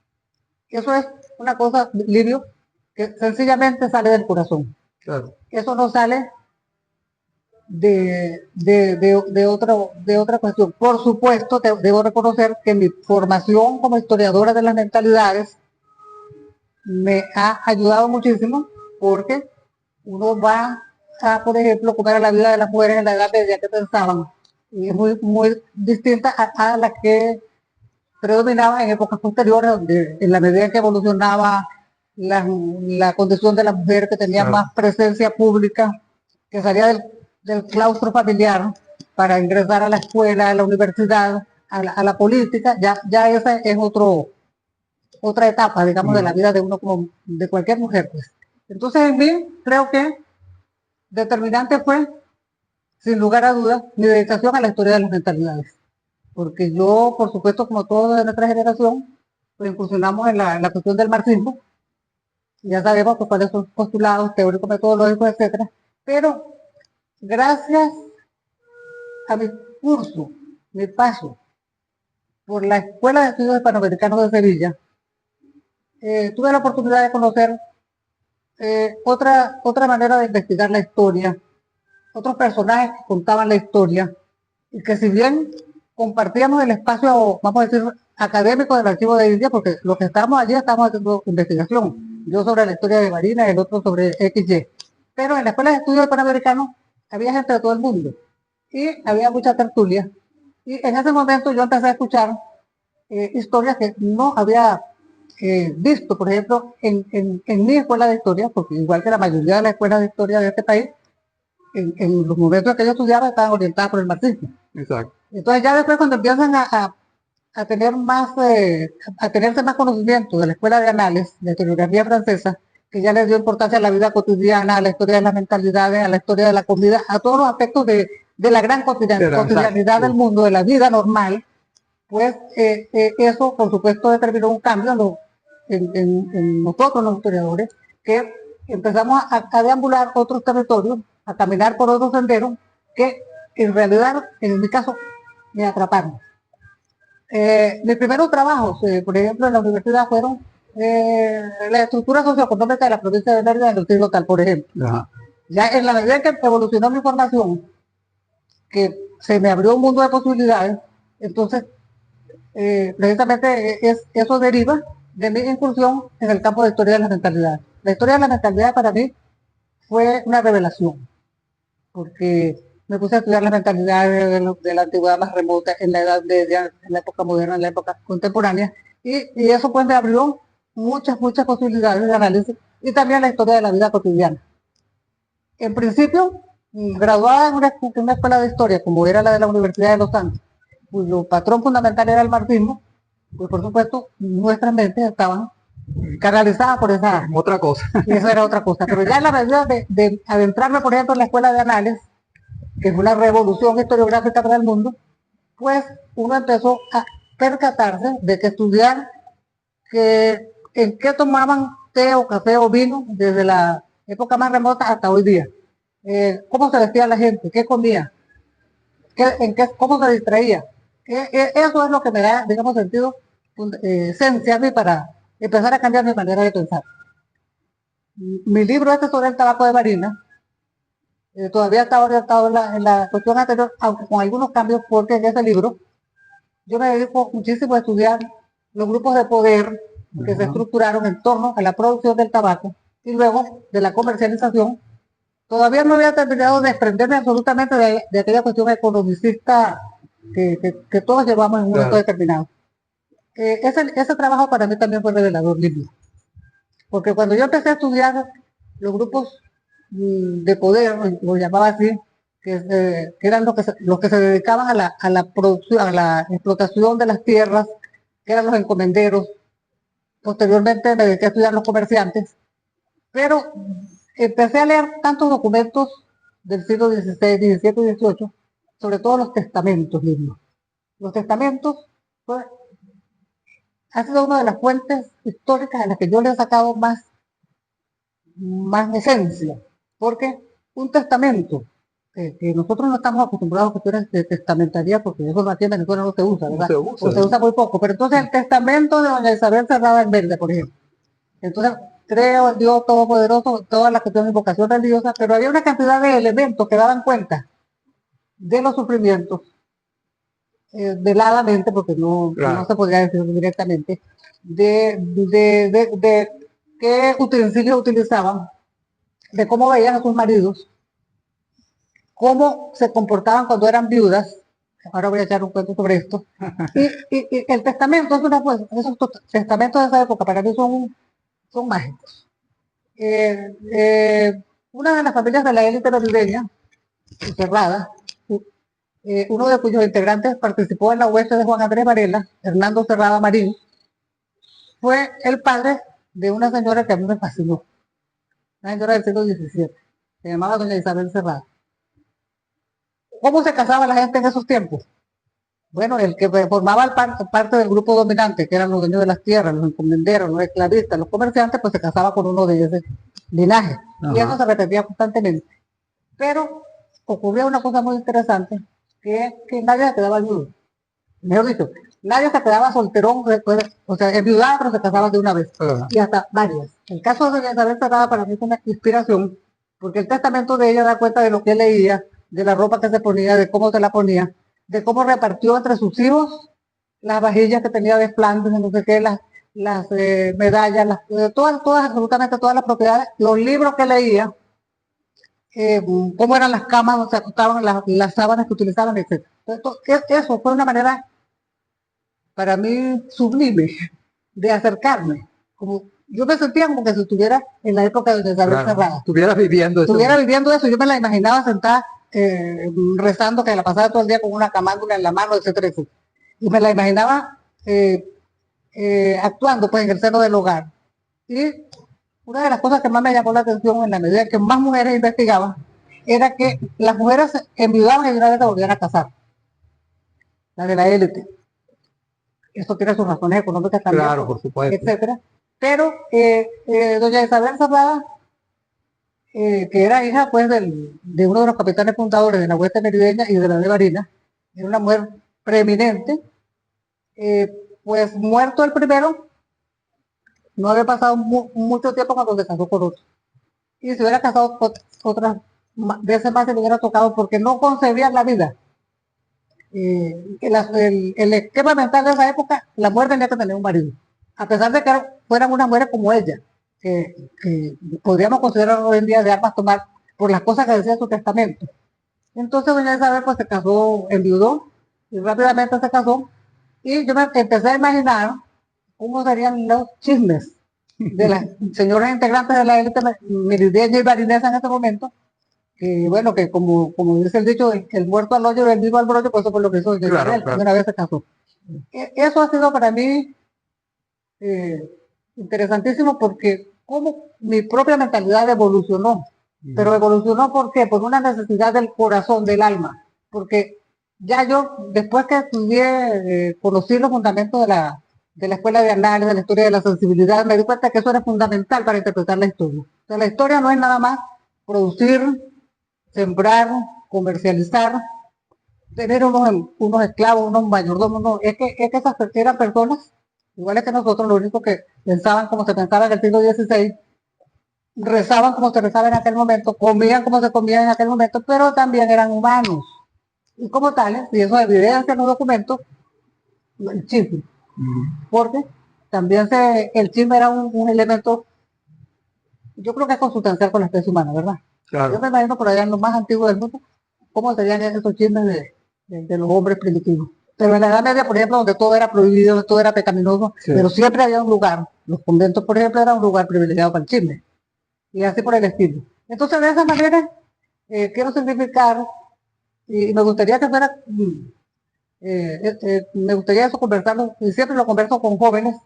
C: Eso es una cosa, Livio, que sencillamente sale del corazón.
B: Claro.
C: Eso no sale de otra cuestión. Por supuesto, debo reconocer que mi formación como historiadora de las mentalidades me ha ayudado muchísimo, porque uno va a, por ejemplo, comer a la vida de las mujeres en la Edad Media que pensaban, y es muy distinta a la que predominaba en épocas posteriores, donde en la medida en que evolucionaba la condición de la mujer, que tenía más presencia pública, que salía del claustro familiar para ingresar a la escuela, a la universidad, a la política, ya esa es otra etapa, digamos, de la vida de uno, como de cualquier mujer, pues. Entonces, en mí, creo que determinante fue, sin lugar a dudas, mi dedicación a la historia de las mentalidades. Porque yo, por supuesto, como todos de nuestra generación, pues incursionamos en la cuestión del marxismo. Ya sabemos pues, cuáles son sus postulados teóricos, metodológicos, etcétera. Pero gracias a mi curso, mi paso por la Escuela de Estudios Hispanoamericanos de Sevilla, tuve la oportunidad de conocer otra manera de investigar la historia, otros personajes que contaban la historia, y que si bien compartíamos el espacio, vamos a decir, académico del Archivo de India, porque los que estábamos allí estábamos haciendo investigación, yo sobre la historia de Marina, el otro sobre XY, pero en la Escuela de Estudios Panamericanos había gente de todo el mundo, y había mucha tertulia, y en ese momento yo empecé a escuchar historias que no había visto, por ejemplo, en mi escuela de historia, porque igual que la mayoría de las escuelas de historia de este país, en los momentos en que yo estudiaba estaban orientadas por el marxismo.
B: Exacto.
C: Entonces ya después, cuando empiezan a tener a tenerse más conocimiento de la escuela de análisis de historiografía francesa, que ya les dio importancia a la vida cotidiana, a la historia de las mentalidades, a la historia de la comida, a todos los aspectos de la gran cotidianidad del mundo, de la vida normal, pues eso, por supuesto, determinó un cambio en nosotros, los historiadores, que empezamos a deambular otros territorios, a caminar por otros senderos, que en realidad, en mi caso, me atraparon. Mis primeros trabajos, por ejemplo, en la universidad fueron la estructura socioeconómica de la provincia de Mérida en el siglo tal, por ejemplo.
B: Ajá.
C: Ya en la medida en que evolucionó mi formación, que se me abrió un mundo de posibilidades, entonces precisamente eso deriva de mi incursión en el campo de historia de las mentalidades. La historia de las mentalidades para mí fue una revelación, porque me puse a estudiar las mentalidades de la antigüedad más remota, en la Edad Media, en la época moderna, en la época contemporánea, y eso pues me abrió muchas posibilidades de análisis, y también la historia de la vida cotidiana. En principio, graduada en una escuela de historia, como era la de la Universidad de Los Andes, cuyo patrón fundamental era el marxismo, pues por supuesto nuestras mentes estaban canalizadas por esa...
B: Otra cosa.
C: Y eso era otra cosa. Pero ya en la medida de adentrarme, por ejemplo, en la escuela de análisis, que es una revolución historiográfica para el mundo, pues uno empezó a percatarse de que estudiar en qué tomaban té o café o vino desde la época más remota hasta hoy día. Cómo se vestía la gente, qué comía, cómo se distraía. Eso es lo que me da, digamos, sentido, esencia a mí para empezar a cambiar mi manera de pensar. Mi libro sobre el tabaco de Marina todavía está orientado en la cuestión anterior, aunque con algunos cambios, porque en ese libro yo me dedico muchísimo a estudiar los grupos de poder que se estructuraron en torno a la producción del tabaco y luego de la comercialización. Todavía no había terminado de desprenderme absolutamente de aquella cuestión economicista que todos llevamos en un momento determinado. Ese trabajo para mí también fue revelador, Livio. Porque cuando yo empecé a estudiar los grupos de poder, lo llamaba así, que eran los que se dedicaban a la producción, a la explotación de las tierras, que eran los encomenderos. Posteriormente me dediqué a estudiar los comerciantes, pero empecé a leer tantos documentos del siglo XVI, XVII y XVIII, sobre todo los testamentos, Livio. Los testamentos ha sido una de las fuentes históricas en las que yo le he sacado más esencia, porque un testamento, que nosotros no estamos acostumbrados a cuestiones de testamentaría, porque eso aquí en Venezuela no se usa, ¿verdad? O se usa muy poco, pero entonces el testamento de doña Isabel Cerrada en Verde, por ejemplo. Entonces, creo en Dios Todopoderoso, toda la cuestión de invocación religiosa, pero había una cantidad de elementos que daban cuenta de los sufrimientos, veladamente, porque no se podría decir directamente, de qué utensilios utilizaban, de cómo veían a sus maridos, cómo se comportaban cuando eran viudas. Ahora voy a echar un cuento sobre esto. Y el testamento es una cosa, esos testamentos de esa época para mí son mágicos. Una de las familias de la élite navideña, Cerrada, uno de cuyos integrantes participó en la hueste de Juan Andrés Varela, Hernando Cerrada Marín, fue el padre de una señora que a mí me fascinó, una señora del siglo XVII, se llamaba doña Isabel Cerrada. ¿Cómo se casaba la gente en esos tiempos? Bueno, el que formaba parte del grupo dominante, que eran los dueños de las tierras, los encomenderos, los esclavistas, los comerciantes, pues se casaba con uno de ese linaje. Y eso se repetía constantemente. Pero ocurría una cosa muy interesante, que nadie se quedaba viudo. Mejor dicho, nadie se quedaba solterón, o sea, enviudaba, pero se casaban de una vez. Y hasta varias. El caso de Isabel Cerrada para mí es una inspiración, porque el testamento de ella da cuenta de lo que leía, de la ropa que se ponía, de cómo se la ponía, de cómo repartió entre sus hijos las vajillas que tenía de Flandes, no sé qué, las medallas, absolutamente todas las propiedades, los libros que leía, cómo eran las camas donde se acostaban, las sábanas que utilizaban, etc. Entonces, eso fue una manera para mí sublime de acercarme. Como, yo me sentía como que si estuviera en la época de Isabel Cerrada.
B: Estuvieras viviendo eso.
C: Estuviera viviendo eso, yo me la imaginaba sentada rezando, que la pasaba todo el día con una camándula en la mano, etcétera, etcétera. Y me la imaginaba actuando pues en el seno del hogar. Y una de las cosas que más me llamó la atención en la medida que más mujeres investigaban era que las mujeres enviudaban y de una vez se volvían a casar. La de la élite. Eso tiene sus razones económicas también.
B: Claro, por supuesto.
C: Etcétera. Pero doña Isabel Cerrada, que era hija pues de uno de los capitanes fundadores de la hueste merideña y de la de Barinas, era una mujer preeminente, pues muerto el primero, no había pasado mucho tiempo cuando se casó con otro. Y se hubiera casado otras veces más, se le hubiera tocado porque no concebían la vida. El esquema mental de esa época, la mujer tenía que tener un marido, a pesar de que fueran unas mujeres como ella, que podríamos considerar hoy en día de armas tomar por las cosas que decía su testamento. Entonces doña Isabel pues se casó, enviudó y rápidamente se casó, y yo me empecé a imaginar cómo serían los chismes de las señoras integrantes de la élite merideña y barinesa en ese momento, que bueno, que como dice el dicho, el muerto al hoyo y el vivo al brollo, pues eso fue lo que hizo doña Isabel, una vez se casó. Eso ha sido para mí interesantísimo, porque como mi propia mentalidad evolucionó. Pero evolucionó ¿por qué? Por una necesidad del corazón, del alma. Porque ya yo, después que estudié, conocí los fundamentos de la escuela de análisis, de la historia de la sensibilidad, me di cuenta que eso era fundamental para interpretar la historia. O sea, la historia no es nada más producir, sembrar, comercializar, tener unos esclavos, unos mayordomos, no. Es que esas eran personas iguales que nosotros, lo único que pensaban como se pensaba en el siglo XVI, rezaban como se rezaba en aquel momento, comían como se comía en aquel momento, pero también eran humanos. Y como tales, y eso evidencia en los documentos, el chisme. porque también el chisme era un elemento, yo creo que es consustancial con la especie humana, ¿verdad? Yo
B: Claro.
C: me imagino por allá en lo más antiguo del mundo, cómo serían esos chismes de los hombres primitivos. Pero en la Edad Media, por ejemplo, donde todo era prohibido, donde todo era pecaminoso,
B: Sí.
C: pero siempre había un lugar. Los conventos, por ejemplo, era un lugar privilegiado para el chisme. Y así por el estilo. Entonces, de esa manera, quiero simplificar, y me gustaría que fuera, me gustaría eso conversarlo, y siempre lo converso con jóvenes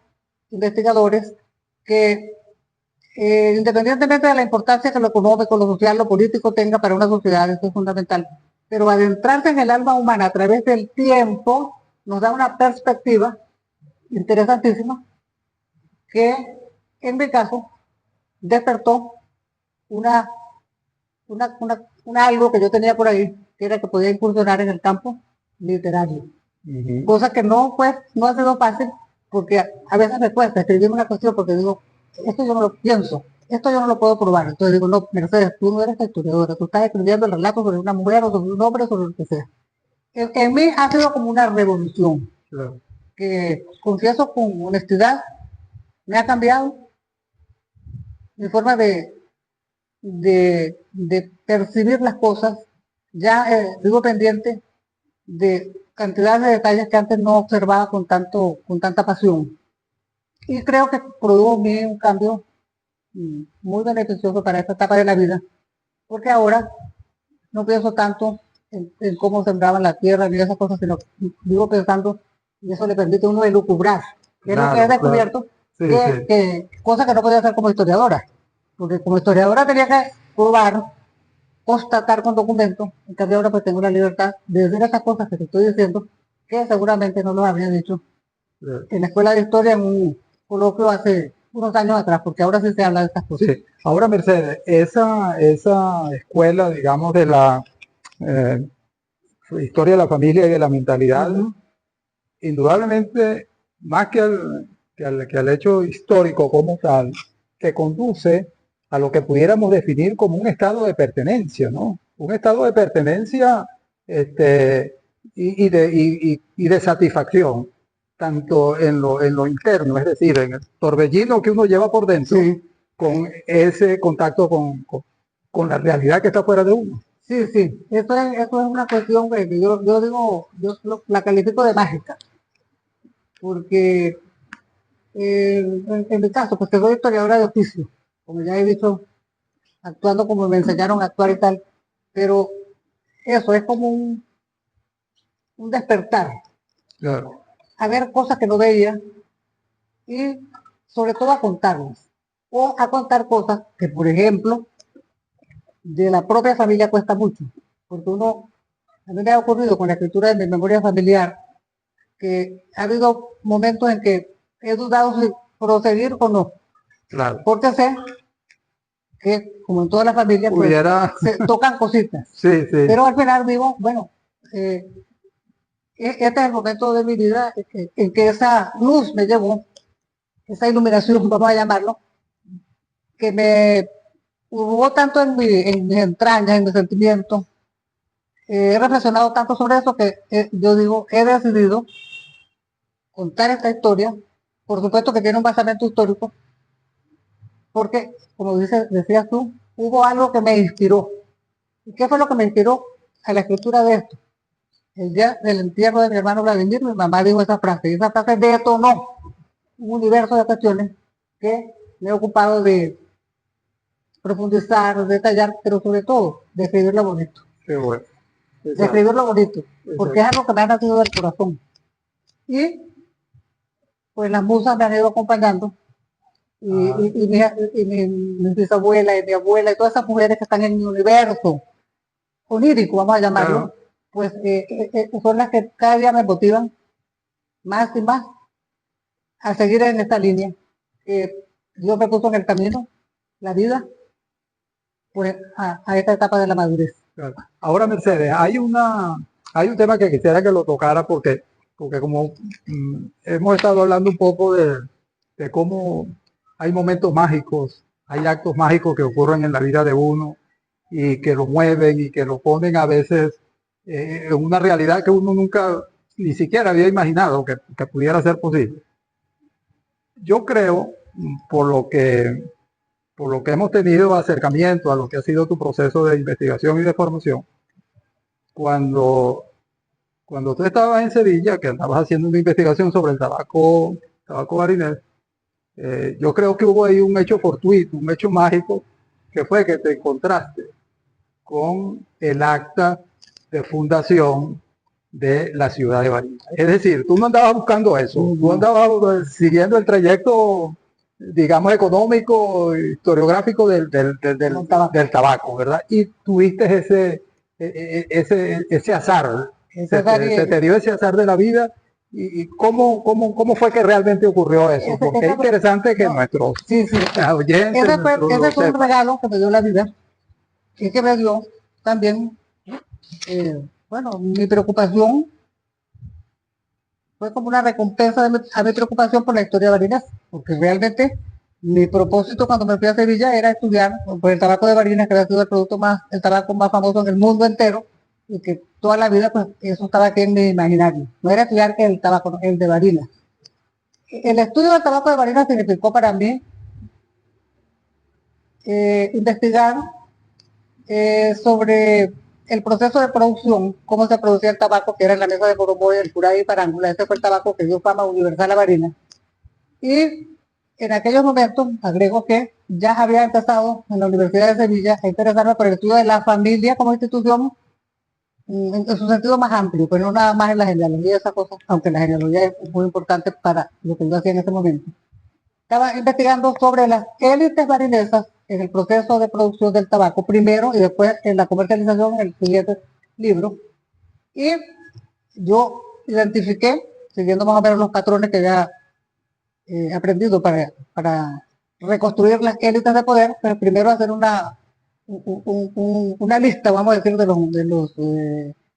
C: investigadores, que independientemente de la importancia que lo económico, lo social, lo político tenga para una sociedad, eso es fundamental. Pero adentrarse en el alma humana a través del tiempo nos da una perspectiva interesantísima que, en mi caso, despertó una, algo que yo tenía por ahí, que era que podía incursionar en el campo literario. Cosa que no ha sido fácil, porque a veces me cuesta escribir una cuestión porque digo, esto yo no lo pienso, esto yo no lo puedo probar. Entonces digo, no, Mercedes, tú no eres historiadora, tú estás escribiendo el relato sobre una mujer o sobre un hombre o sobre lo que sea. En mí ha sido como una revolución,
B: Claro.
C: que confieso con honestidad, me ha cambiado mi forma de percibir las cosas. Ya vivo pendiente de cantidad de detalles que antes no observaba con tanta pasión. Y creo que produjo en mí un cambio muy beneficioso para esta etapa de la vida, porque ahora no pienso tanto en cómo sembraban la tierra ni esas cosas, sino vivo pensando, y eso le permite a uno elucubrar, que es lo que he
B: Claro,
C: descubierto,
B: sí,
C: que cosas que no podía hacer como historiadora, porque como historiadora tenía que probar, constatar con documentos, en cambio ahora pues tengo la libertad de decir esas cosas que te estoy diciendo, que seguramente no lo habría dicho
B: Claro.
C: en la escuela de historia en un coloquio hace unos años atrás, porque ahora sí se habla de estas cosas.
B: Sí. Ahora, Mercedes, esa escuela, digamos, de la historia de la familia y de la mentalidad, indudablemente, más que al hecho histórico como tal, que conduce a lo que pudiéramos definir como un estado de pertenencia, ¿no? Un estado de pertenencia y de satisfacción, tanto en lo interno, es decir, en el torbellino que uno lleva por dentro,
C: Sí,
B: con ese contacto con la realidad que está fuera de uno.
C: sí, sí. Eso es una cuestión que yo digo, la califico de mágica, porque en mi caso, pues que soy historiadora de oficio, como ya he dicho, actuando como me enseñaron a actuar y tal, pero eso es como un despertar,
B: Claro.
C: a ver cosas que no veía y sobre todo a contarlas, o a contar cosas que, por ejemplo, de la propia familia cuesta mucho, porque a mí me ha ocurrido con la escritura de mi memoria familiar, que ha habido momentos en que he dudado si proseguir o no,
B: Claro.
C: porque sé que, como en todas las familias, pues
B: Hubiera,
C: se tocan cositas,
B: sí, sí,
C: pero al final digo, bueno, este es el momento de mi vida en que esa luz me llevó, esa iluminación, vamos a llamarlo, que me hubo tanto en mis entrañas, en mis sentimientos. He reflexionado tanto sobre eso que yo digo, he decidido contar esta historia. Por supuesto que tiene un basamento histórico, porque, como decías tú, hubo algo que me inspiró. ¿Y qué fue lo que me inspiró a la escritura de esto? El día del entierro de mi hermano Vladimir, mi mamá dijo esa frase, y esa frase detonó un universo de cuestiones que me he ocupado de profundizar, detallar, pero sobre todo de escribirlo bonito.
B: qué bueno.
C: De escribirlo bonito, porque es algo que me ha nacido del corazón. Y pues las musas me han ido acompañando, mi bisabuela y mi abuela y todas esas mujeres que están en mi universo onírico, vamos a llamarlo,
B: Claro.
C: pues son las que cada día me motivan más y más a seguir en esta línea que Dios me puso en el camino, la vida, pues a esta etapa de la madurez.
B: Claro. Ahora, Mercedes, hay un tema que quisiera que lo tocara porque como hemos estado hablando un poco de cómo hay momentos mágicos, hay actos mágicos que ocurren en la vida de uno y que lo mueven y que lo ponen a veces en una realidad que uno nunca ni siquiera había imaginado que pudiera ser posible. Yo creo, por lo que hemos tenido acercamiento a lo que ha sido tu proceso de investigación y de formación, cuando tú estabas en Sevilla, que andabas haciendo una investigación sobre el tabaco barinés, yo creo que hubo ahí un hecho fortuito, un hecho mágico, que fue que te encontraste con el acta de fundación de la ciudad de Barinas. Es decir, tú no andabas buscando eso, tú andabas siguiendo el trayecto, digamos, económico, historiográfico del tabaco, ¿verdad? Y tuviste ese azar, se te dio ese azar de la vida. ¿Y cómo fue que realmente ocurrió eso? Porque es interesante que nuestros oyentes...
C: Ese fue un regalo que me dio la vida y que me dio también, bueno, mi preocupación fue como una recompensa a mi preocupación por la historia de Barinas, porque realmente mi propósito cuando me fui a Sevilla era estudiar pues, el tabaco de Barinas, que había sido el tabaco más famoso en el mundo entero, y que toda la vida pues eso estaba aquí en mi imaginario. No era estudiar el tabaco, el de Barinas. El estudio del tabaco de Barinas significó para mí investigar sobre el proceso de producción, cómo se producía el tabaco, que era en la mesa de Boroboy, el Curay y Parángula. Ese fue el tabaco que dio fama universal a Barinas. Y en aquellos momentos, agrego que ya había empezado en la Universidad de Sevilla a interesarme por el estudio de la familia como institución en su sentido más amplio, pero no nada más en la genealogía y esas cosas, aunque la genealogía es muy importante para lo que yo hacía en ese momento. Estaba investigando sobre las élites barinesas en el proceso de producción del tabaco primero y después en la comercialización en el siguiente libro. Y yo identifiqué, siguiendo más o menos los patrones que había aprendido para reconstruir las élites de poder, pues primero hacer una lista, vamos a decir, de los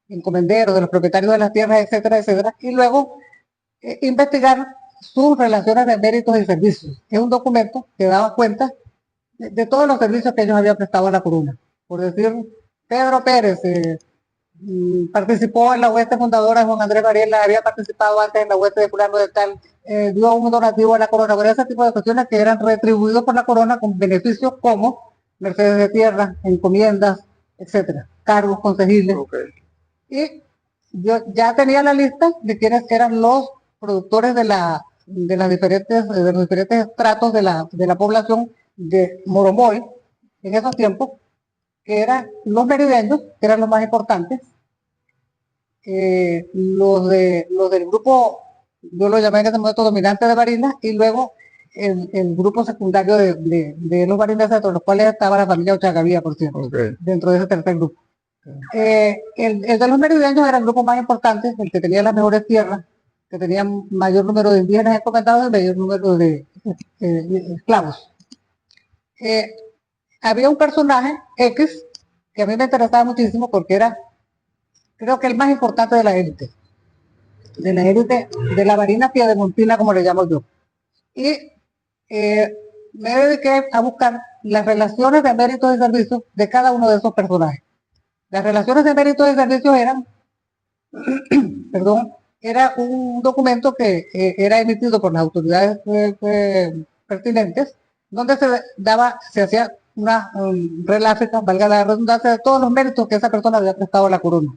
C: encomenderos, de los propietarios de las tierras, etcétera, etcétera, y luego investigar sus relaciones de méritos y servicios. Es un documento que daba cuenta de todos los servicios que ellos habían prestado a la corona. Por decir, Pedro Pérez participó en la hueste fundadora de Juan Andrés Varela, había participado antes en la hueste de fulano de tal, dio un donativo a la corona, pero ese tipo de cuestiones que eran retribuidos por la corona con beneficios como mercedes de tierra, encomiendas, etcétera, cargos consejiles. Okay. Y yo ya tenía la lista de quienes eran los productores de los diferentes estratos de la población de Moromoy en esos tiempos, que eran los merideños, que eran los más importantes, los del grupo, yo lo llamé en ese momento dominante de Barinas, y luego el grupo secundario de los barineses, entre los cuales estaba la familia Ochagavía, por cierto, okay, dentro de ese tercer grupo. El de los merideños era el grupo más importante, el que tenía las mejores tierras, que tenía mayor número de indígenas encomendados y mayor número de esclavos. Había un personaje X que a mí me interesaba muchísimo porque era, creo que el más importante de la élite de la Barina Piedemontina, como le llamo yo. Y me dediqué a buscar las relaciones de méritos y servicios de cada uno de esos personajes. Las relaciones de méritos y servicios eran, perdón, era un documento que era emitido por las autoridades pertinentes, donde se hacía una reláfica, valga la redundancia, de todos los méritos que esa persona había prestado a la corona.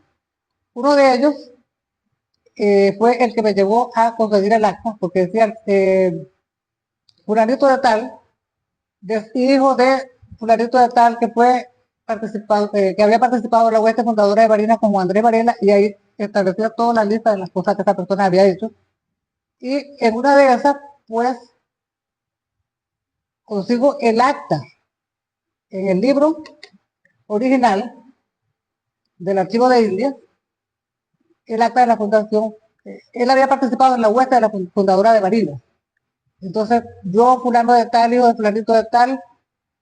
C: Uno de ellos fue el que me llevó a conseguir el acta, porque decía fulanito de tal, hijo de fulanito de tal, que había participado en la hueste fundadora de Barinas como Andrés Varela, y ahí establecía toda la lista de las cosas que esa persona había hecho. Y en una de esas, pues, consigo el acta en el libro original del Archivo de Indias, el acta de la fundación. Él había participado en la hueste de la fundadora de Barinas. Entonces, yo, fulano de tal, hijo de fulanito de tal,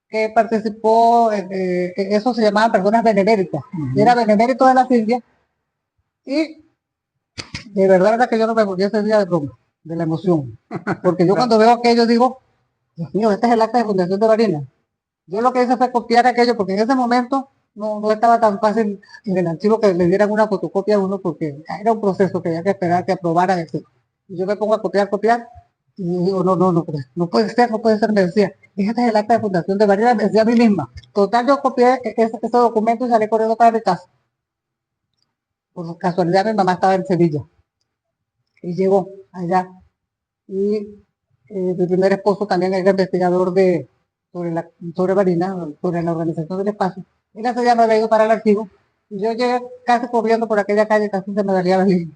C: que participó, eso se llamaban personas beneméritas. Era benemérito de las Indias, y de verdad era que yo no me volví ese día de broma, de la emoción. Porque yo cuando veo aquello digo, Dios mío, este es el acta de fundación de Barinas. Yo lo que hice fue copiar aquello, porque en ese momento no estaba tan fácil en el archivo que le dieran una fotocopia a uno porque era un proceso que había que esperar que aprobaran eso. Y yo me pongo a copiar, y digo, no puede ser, me decía, este es el acta de fundación de Varela, me decía a mí misma. Total, yo copié ese documento y salí corriendo para mi casa. Por casualidad, mi mamá estaba en Sevilla y llegó allá. Y mi primer esposo también era investigador sobre Marina, sobre la organización del espacio. Él hace ya me había ido para el archivo. Y yo llegué casi corriendo por aquella calle, casi se me salía la vida.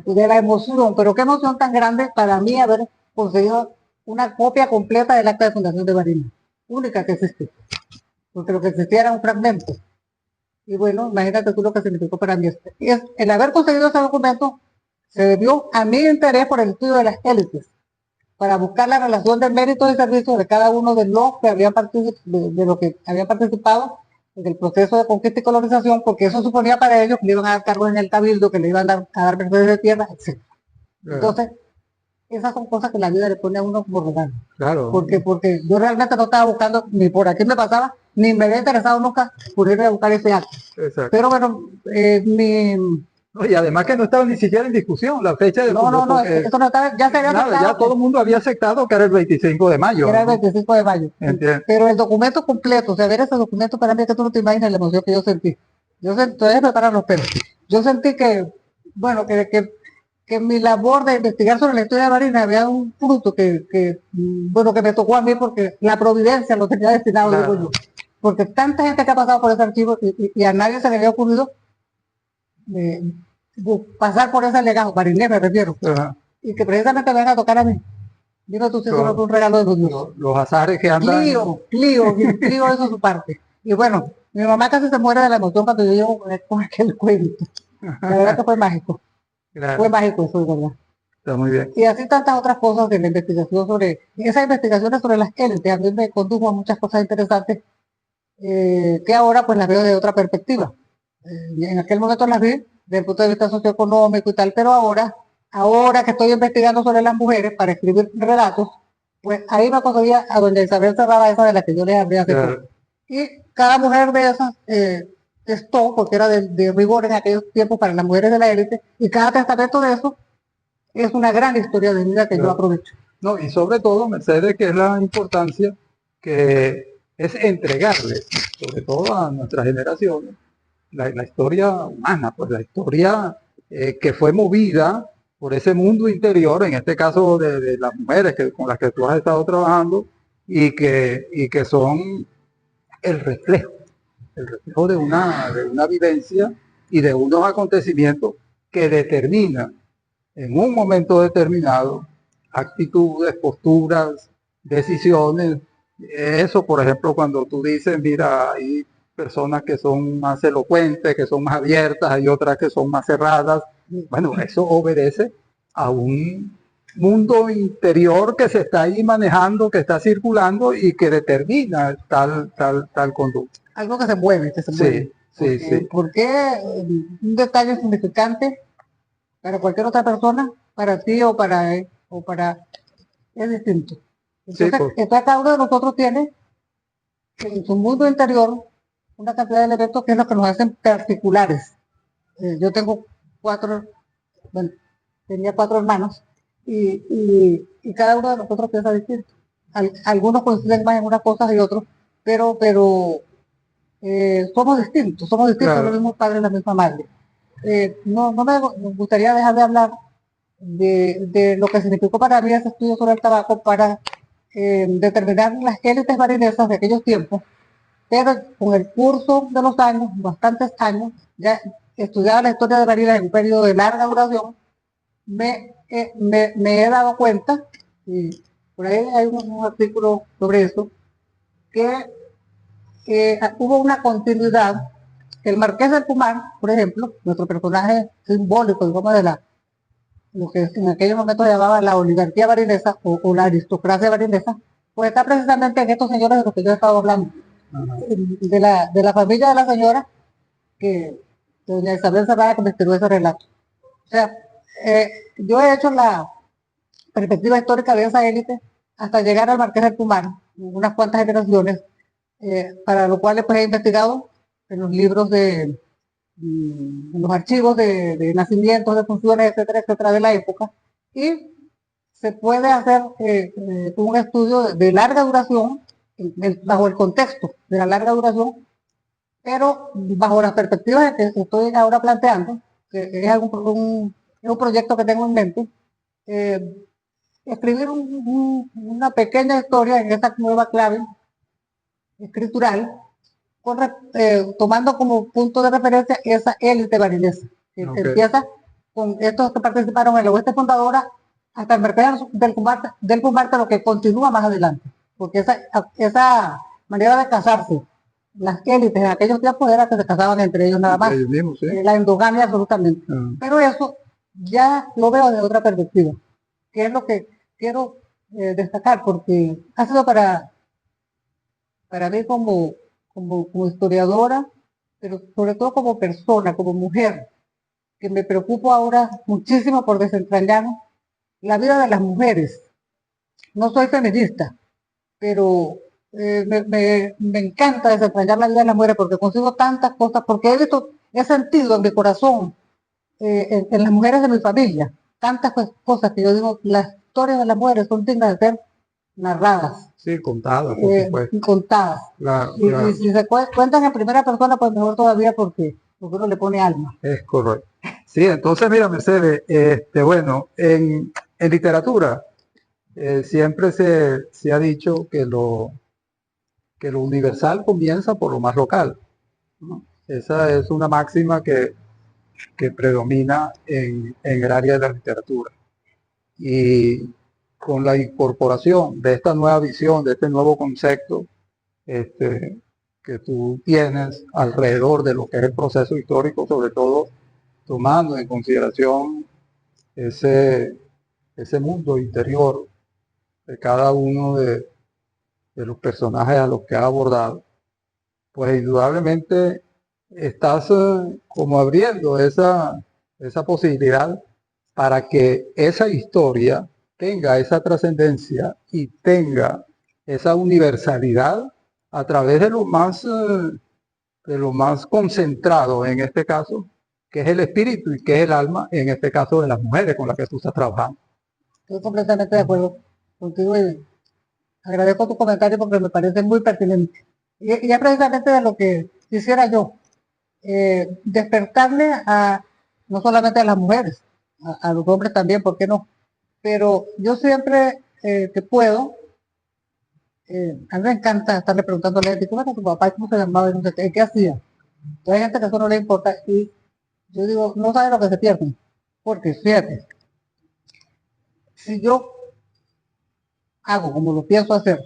C: Y de la emoción, pero qué emoción tan grande para mí haber conseguido una copia completa del acta de fundación de Marina, única que existe, porque lo que existía era un fragmento. Y bueno, imagínate tú lo que significó para mí. El haber conseguido ese documento se debió a mi interés por el estudio de las élites, para buscar la relación de méritos y servicios de cada uno de los que habían participado en el proceso de conquista y colonización, porque eso suponía para ellos que le iban a dar cargos en el cabildo, que le iban a dar mercedes de tierra, etc. Entonces, esas son cosas que la vida le pone a uno como regalo.
B: Claro.
C: Porque yo realmente no estaba buscando, ni por aquí me pasaba, ni me había interesado nunca por irme a buscar ese acto.
B: Exacto.
C: Pero bueno,
B: No, y además que no estaba ni siquiera en discusión la fecha de
C: no, eso no estaba, ya se había
B: nada,
C: aceptado.
B: ya todo el mundo había aceptado que era el 25 de mayo.
C: Era el
B: ¿no?
C: 25 de mayo.
B: Entiendo.
C: Pero el documento completo, o sea, ver ese documento para mí es que tú no te imaginas la emoción que yo sentí. Todavía me paran los pelos. Yo sentí que, bueno, que mi labor de investigar sobre la historia de Marina había un fruto bueno, que me tocó a mí porque la providencia lo tenía destinado,
B: Claro.
C: digo yo. Porque tanta gente que ha pasado por ese archivo y a nadie se le había ocurrido pasar por ese legado, marinés me refiero,
B: Ajá.
C: y que precisamente me van a tocar a mí. Dime tú si eso no fue un regalo de los dioses.
B: Los azares que andan.
C: Clio eso es su parte. Y bueno, mi mamá casi se muere de la emoción cuando yo llego con aquel cuento. La verdad que fue mágico.
B: Claro.
C: Fue mágico eso, de verdad.
B: Está muy bien.
C: Y así tantas otras cosas de la investigación esas investigaciones sobre las élites, a mí me condujo a muchas cosas interesantes que ahora pues las veo de otra perspectiva. En aquel momento las vi desde el punto de vista socioeconómico y tal, pero ahora que estoy investigando sobre las mujeres para escribir relatos, pues ahí me conseguía a doña Isabel Cerrada, esa de la que yo les hablé hace
B: Claro.
C: poco. Y cada mujer de esas testó, porque era de rigor en aquellos tiempos para las mujeres de la élite, y cada testamento de eso es una gran historia de vida que yo
B: Claro.
C: aprovecho.
B: No, y sobre todo, Mercedes, que es la importancia que es entregarle, sobre todo a nuestras generaciones, la historia humana, pues la historia que fue movida por ese mundo interior, en este caso de las mujeres con las que tú has estado trabajando, y que son el reflejo de una vivencia y de unos acontecimientos que determinan en un momento determinado actitudes, posturas, decisiones. Eso, por ejemplo, cuando tú dices, mira, hay personas que son más elocuentes, que son más abiertas, hay otras que son más cerradas. Bueno, eso obedece a un mundo interior que se está ahí manejando, que está circulando y que determina tal conducta.
C: Algo que se mueve,
B: Sí.
C: Porque un detalle significante para cualquier otra persona, para ti o para él, es distinto. Entonces, cada uno de nosotros tiene en su mundo interior una cantidad de elementos que es lo que nos hacen particulares. Yo tengo tenía 4 hermanos y cada uno de nosotros piensa distinto. Algunos coinciden más en unas cosas y otros, pero somos distintos,
B: Claro.
C: los mismos padres, la misma madre. No me gustaría dejar de hablar de lo que significó para mí ese estudio sobre el tabaco para determinar las élites marinesas de aquellos tiempos, pero con el curso de los años, bastantes años, ya estudiaba la historia de Marina en un periodo de larga duración, me he dado cuenta, y por ahí hay un artículo sobre eso, que hubo una continuidad. El Marqués del Pumar, por ejemplo, nuestro personaje simbólico, digamos, lo que en aquellos momentos se llamaba la oligarquía barinesa o la aristocracia barinesa, pues está precisamente en estos señores de los que yo he estado hablando. De la familia de la señora, que doña Isabel Cerrada, que me escribió ese relato. O sea, yo he hecho la perspectiva histórica de esa élite hasta llegar al Marqués del Pumar, unas cuantas generaciones, para lo cual pues, he investigado en los libros en los archivos de nacimientos, de funciones, etcétera, de la época, y se puede hacer un estudio de larga duración, bajo el contexto de la larga duración, pero bajo las perspectivas que estoy ahora planteando, que es un proyecto que tengo en mente, escribir una pequeña historia en esta nueva clave escritural, tomando como punto de referencia esa élite barinesa, que empieza con estos que participaron en la hueste fundadora hasta el mercado del Pumbarte, lo que continúa más adelante, porque esa manera de casarse, las élites en aquellos tiempos era que se casaban entre ellos nada más,
B: ellos mismos, ¿sí?
C: La endogamia absolutamente, pero eso ya lo veo desde otra perspectiva, que es lo que quiero destacar, porque ha sido para mí como historiadora, pero sobre todo como persona, como mujer, que me preocupo ahora muchísimo por desentrañar la vida de las mujeres. No soy feminista, pero me encanta desentrañar la vida de las mujeres porque consigo tantas cosas, porque he sentido en mi corazón, en las mujeres de mi familia, tantas cosas que yo digo, las historias de las mujeres son dignas de ser narradas.
B: Sí, contadas, por supuesto.
C: Contadas.
B: Claro,
C: y si se cuentan en primera persona, pues mejor todavía porque uno le pone alma.
B: Es correcto. Sí, entonces mira, Mercedes, bueno, en literatura siempre se ha dicho que lo universal comienza por lo más local, ¿no? Esa es una máxima que predomina en el área de la literatura. Y con la incorporación de esta nueva visión, de este nuevo concepto que tú tienes alrededor de lo que es el proceso histórico, sobre todo tomando en consideración ese mundo interior de cada uno de los personajes a los que ha abordado, pues indudablemente estás como abriendo esa posibilidad para que esa historia tenga esa trascendencia y tenga esa universalidad a través de lo más concentrado en este caso, que es el espíritu y que es el alma, en este caso de las mujeres con las que tú estás trabajando.
C: Estoy completamente de acuerdo contigo y agradezco tu comentario porque me parece muy pertinente. Y es precisamente de lo que quisiera yo, despertarle no solamente a las mujeres, a los hombres también, ¿por qué no? Pero yo siempre que puedo, a mí me encanta estarle preguntando a la gente, ¿cómo era tu papá? ¿Cómo se llamaba? No sé qué hacía. Hay gente que eso no le importa y yo digo, no sabe lo que se pierden. Porque fíjate, si yo hago como lo pienso hacer,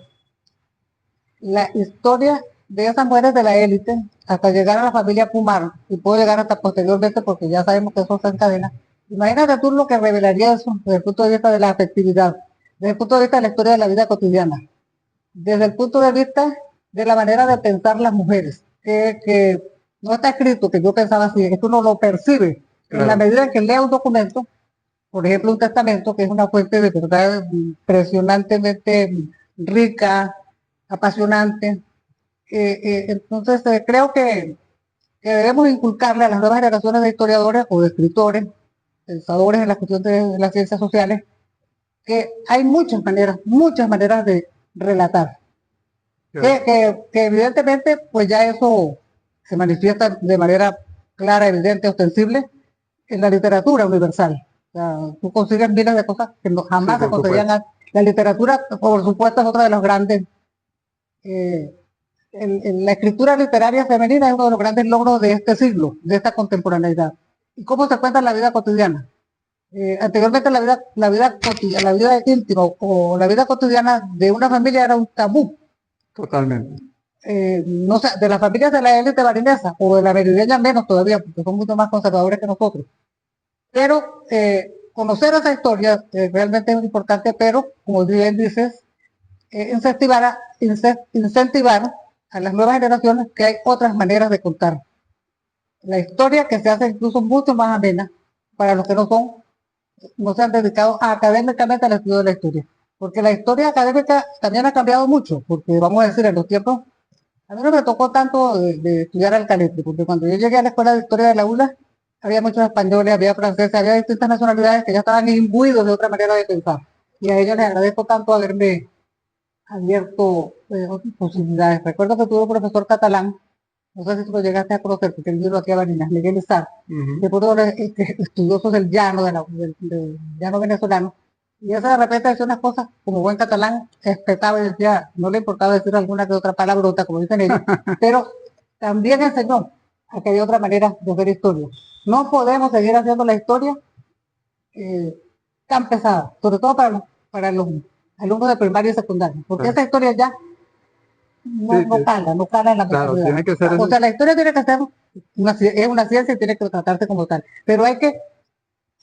C: la historia de esas mujeres de la élite hasta llegar a la familia Pumar y puedo llegar hasta posteriormente porque ya sabemos que eso se encadena. Imagínate tú lo que revelaría eso desde el punto de vista de la afectividad, desde el punto de vista de la historia de la vida cotidiana, desde el punto de vista de la manera de pensar las mujeres, que no está escrito, que yo pensaba así, es que uno lo percibe en la medida en que lea un documento, por ejemplo un testamento, que es una fuente de verdad impresionantemente rica, apasionante. Entonces creo que debemos inculcarle a las nuevas generaciones de historiadores o de escritores, pensadores en la cuestión de las ciencias sociales, que hay muchas maneras de relatar. Que evidentemente pues ya eso se manifiesta de manera clara, evidente, ostensible en la literatura universal. O sea, tú consigues miles de cosas que jamás se conseguían. La literatura, por supuesto, es otra de los grandes. La escritura literaria femenina es uno de los grandes logros de este siglo, de esta contemporaneidad. ¿Y cómo se cuenta en la vida cotidiana? Anteriormente la vida íntima o la vida cotidiana de una familia era un tabú.
B: Totalmente.
C: No sé, de las familias de la élite barinesa o de la meridiana menos todavía, porque son mucho más conservadores que nosotros. Pero conocer esa historia realmente es importante, pero como bien dices, incentivar a las nuevas generaciones que hay otras maneras de contar la historia que se hace incluso mucho más amena para los que no se han dedicado académicamente al estudio de la historia. Porque la historia académica también ha cambiado mucho, porque vamos a decir, en los tiempos A mí no me tocó tanto de estudiar al Calete, porque cuando yo llegué a la Escuela de Historia de la ULA, había muchos españoles, había franceses, había distintas nacionalidades que ya estaban imbuidos de otra manera de pensar. Y a ellos les agradezco tanto haberme abierto otras posibilidades. Recuerdo que tuve un profesor catalán, no sé si tú lo llegaste a conocer, porque él vino aquí a Barinas, Miguel Izar, que fue uno de los estudiosos del llano, del llano venezolano. Y ese de repente decía unas cosas como buen catalán, respetaba y decía, no le importaba decir alguna que otra palabrota, como dicen ellos, pero también enseñó a que hay otra manera de hacer historia. No podemos seguir haciendo la historia tan pesada, sobre todo para los alumnos de primaria y secundaria, porque
B: Claro.
C: esa historia ya no cala en la
B: Claro,
C: mentalidad.
B: tiene que ser
C: O sea, la historia tiene que ser es una ciencia y tiene que tratarse como tal, pero hay que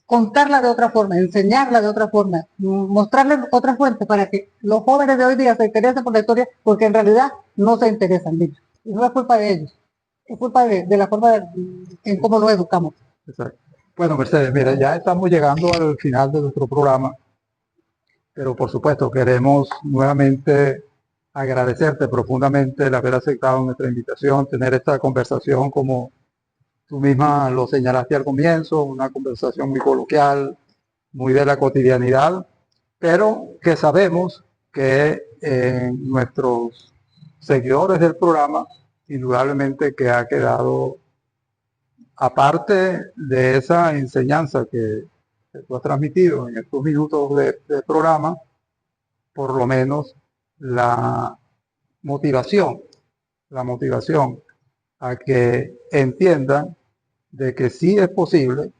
C: contarla de otra forma, enseñarla de otra forma, mostrarle otras fuentes para que los jóvenes de hoy día se interesen por la historia, porque en realidad no se interesan. Y no es culpa de ellos, es culpa de la forma en cómo los educamos.
B: Exacto. Bueno, Mercedes, mira, ya estamos llegando al final de nuestro programa, pero por supuesto queremos nuevamente agradecerte profundamente el haber aceptado nuestra invitación, tener esta conversación como tú misma lo señalaste al comienzo, una conversación muy coloquial, muy de la cotidianidad, pero que sabemos que nuestros seguidores del programa, indudablemente que ha quedado, aparte de esa enseñanza que tú has transmitido en estos minutos de programa, por lo menos la motivación a que entiendan de que sí es posible,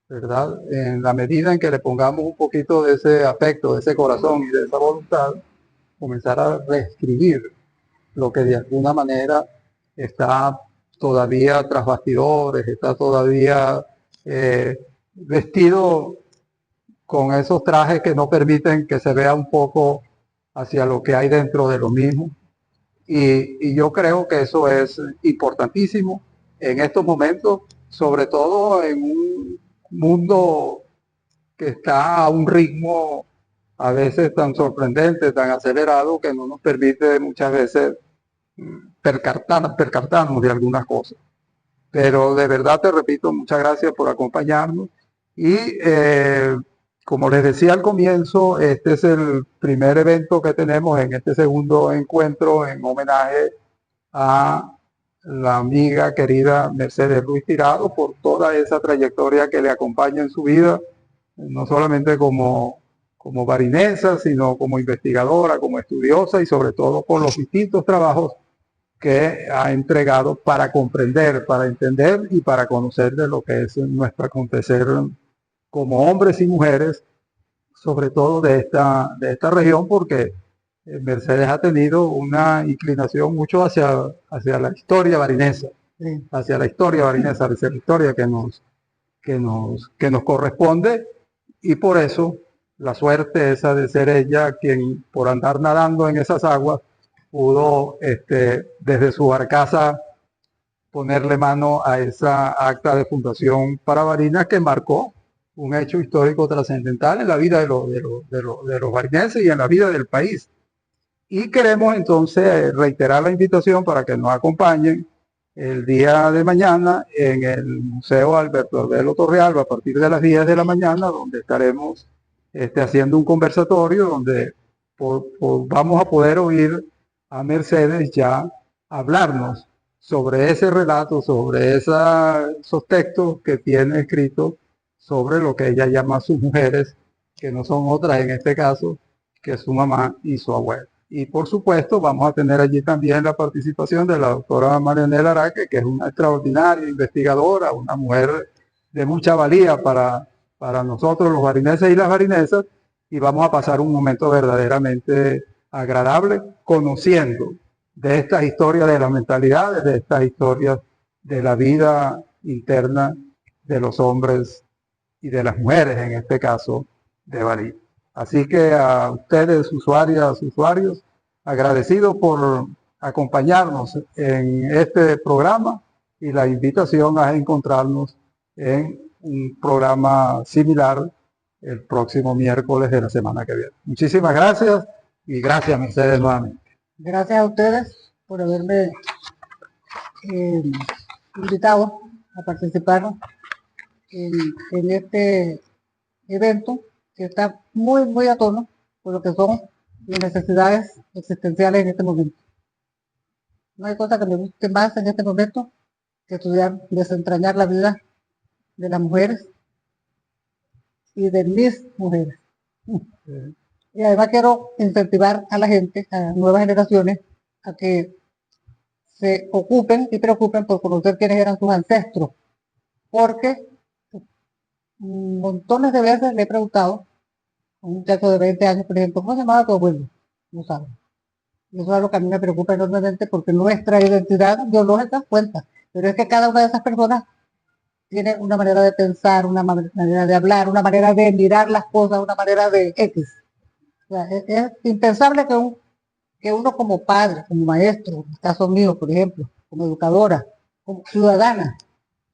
B: ¿verdad? En la medida en que le pongamos un poquito de ese afecto, de ese corazón y de esa voluntad, comenzar a reescribir lo que de alguna manera está todavía tras bastidores, está todavía vestido con esos trajes que no permiten que se vea un poco hacia lo que hay dentro de lo mismo. Y yo creo que eso es importantísimo en estos momentos, sobre todo en un mundo que está a un ritmo a veces tan sorprendente, tan acelerado, que no nos permite muchas veces percatarnos de algunas cosas. Pero de verdad te repito, muchas gracias por acompañarnos. Y como les decía al comienzo, este es el primer evento que tenemos en este segundo encuentro en homenaje a la amiga querida Mercedes Ruiz Tirado por toda esa trayectoria que le acompaña en su vida, no solamente como barinesa, sino como investigadora, como estudiosa y sobre todo por los distintos trabajos que ha entregado para comprender, para entender y para conocer de lo que es nuestro acontecer como hombres y mujeres, sobre todo de esta región, porque Mercedes ha tenido una inclinación mucho hacia la historia barinesa, hacia la historia que nos corresponde, y por eso la suerte esa de ser ella quien, por andar nadando en esas aguas, pudo desde su barcaza ponerle mano a esa acta de fundación para Barinas que marcó un hecho histórico trascendental en la vida de los barineses y en la vida del país. Y queremos entonces reiterar la invitación para que nos acompañen el día de mañana en el Museo Alberto Arbelo Torrealba a partir de las 10 de la mañana, donde estaremos haciendo un conversatorio donde vamos a poder oír a Mercedes ya hablarnos sobre ese relato, sobre esos textos que tiene escritos sobre lo que ella llama sus mujeres, que no son otras en este caso que su mamá y su abuela. Y por supuesto vamos a tener allí también la participación de la doctora Marianela Araque, que es una extraordinaria investigadora, una mujer de mucha valía para nosotros los barineses y las barinesas, y vamos a pasar un momento verdaderamente agradable conociendo de estas historias de las mentalidades, de estas historias de la vida interna de los hombres y de las mujeres, en este caso de Barinas. Así que a ustedes, usuarias, usuarios, agradecidos por acompañarnos en este programa y la invitación a encontrarnos en un programa similar el próximo miércoles de la semana que viene. Muchísimas gracias y gracias, Mercedes, nuevamente.
C: Gracias a ustedes por haberme invitados a participar en este evento que está muy a tono con lo que son las necesidades existenciales en este momento. No hay cosa que me guste más en este momento que estudiar, desentrañar la vida de las mujeres y de mis mujeres. Y además quiero incentivar a la gente, a las nuevas generaciones, a que se ocupen y preocupen por conocer quiénes eran sus ancestros, porque montones de veces le he preguntado a un muchacho de 20 años, por ejemplo, ¿cómo se llamaba tu abuelo? No sabe. Y eso es algo que a mí me preocupa enormemente porque nuestra identidad biológica cuenta, pero es que cada una de esas personas tiene una manera de pensar, una manera de hablar, una manera de mirar las cosas, una manera de X. O sea, es impensable que uno como padre, como maestro, en el caso mío, por ejemplo, como educadora, como ciudadana,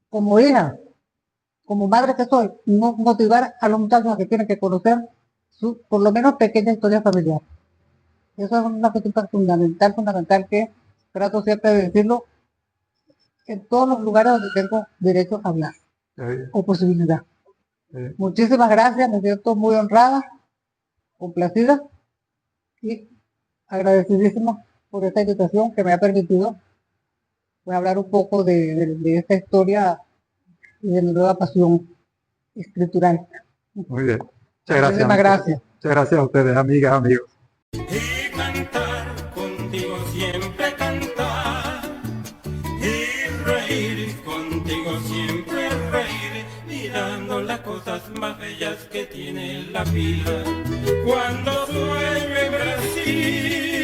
C: como hija, como madre que soy, no motivar a los muchachos a que tienen que conocer su, por lo menos, pequeña historia familiar. Eso es una cuestión fundamental que trato siempre de decirlo en todos los lugares donde tengo derecho a hablar o posibilidad. Muchísimas gracias, me siento muy honrada, complacida y agradecidísima por esta invitación que me ha permitido hablar un poco de esta historia y de mi nueva pasión escritural.
B: Muy bien. Muchas gracias.
C: Muchísimas gracias.
B: Muchas gracias a ustedes, amigas, amigos.
A: Y cantar contigo siempre cantar y reír contigo siempre reír, mirando las cosas más bellas que tiene la vida. Cuando sueño en Brasil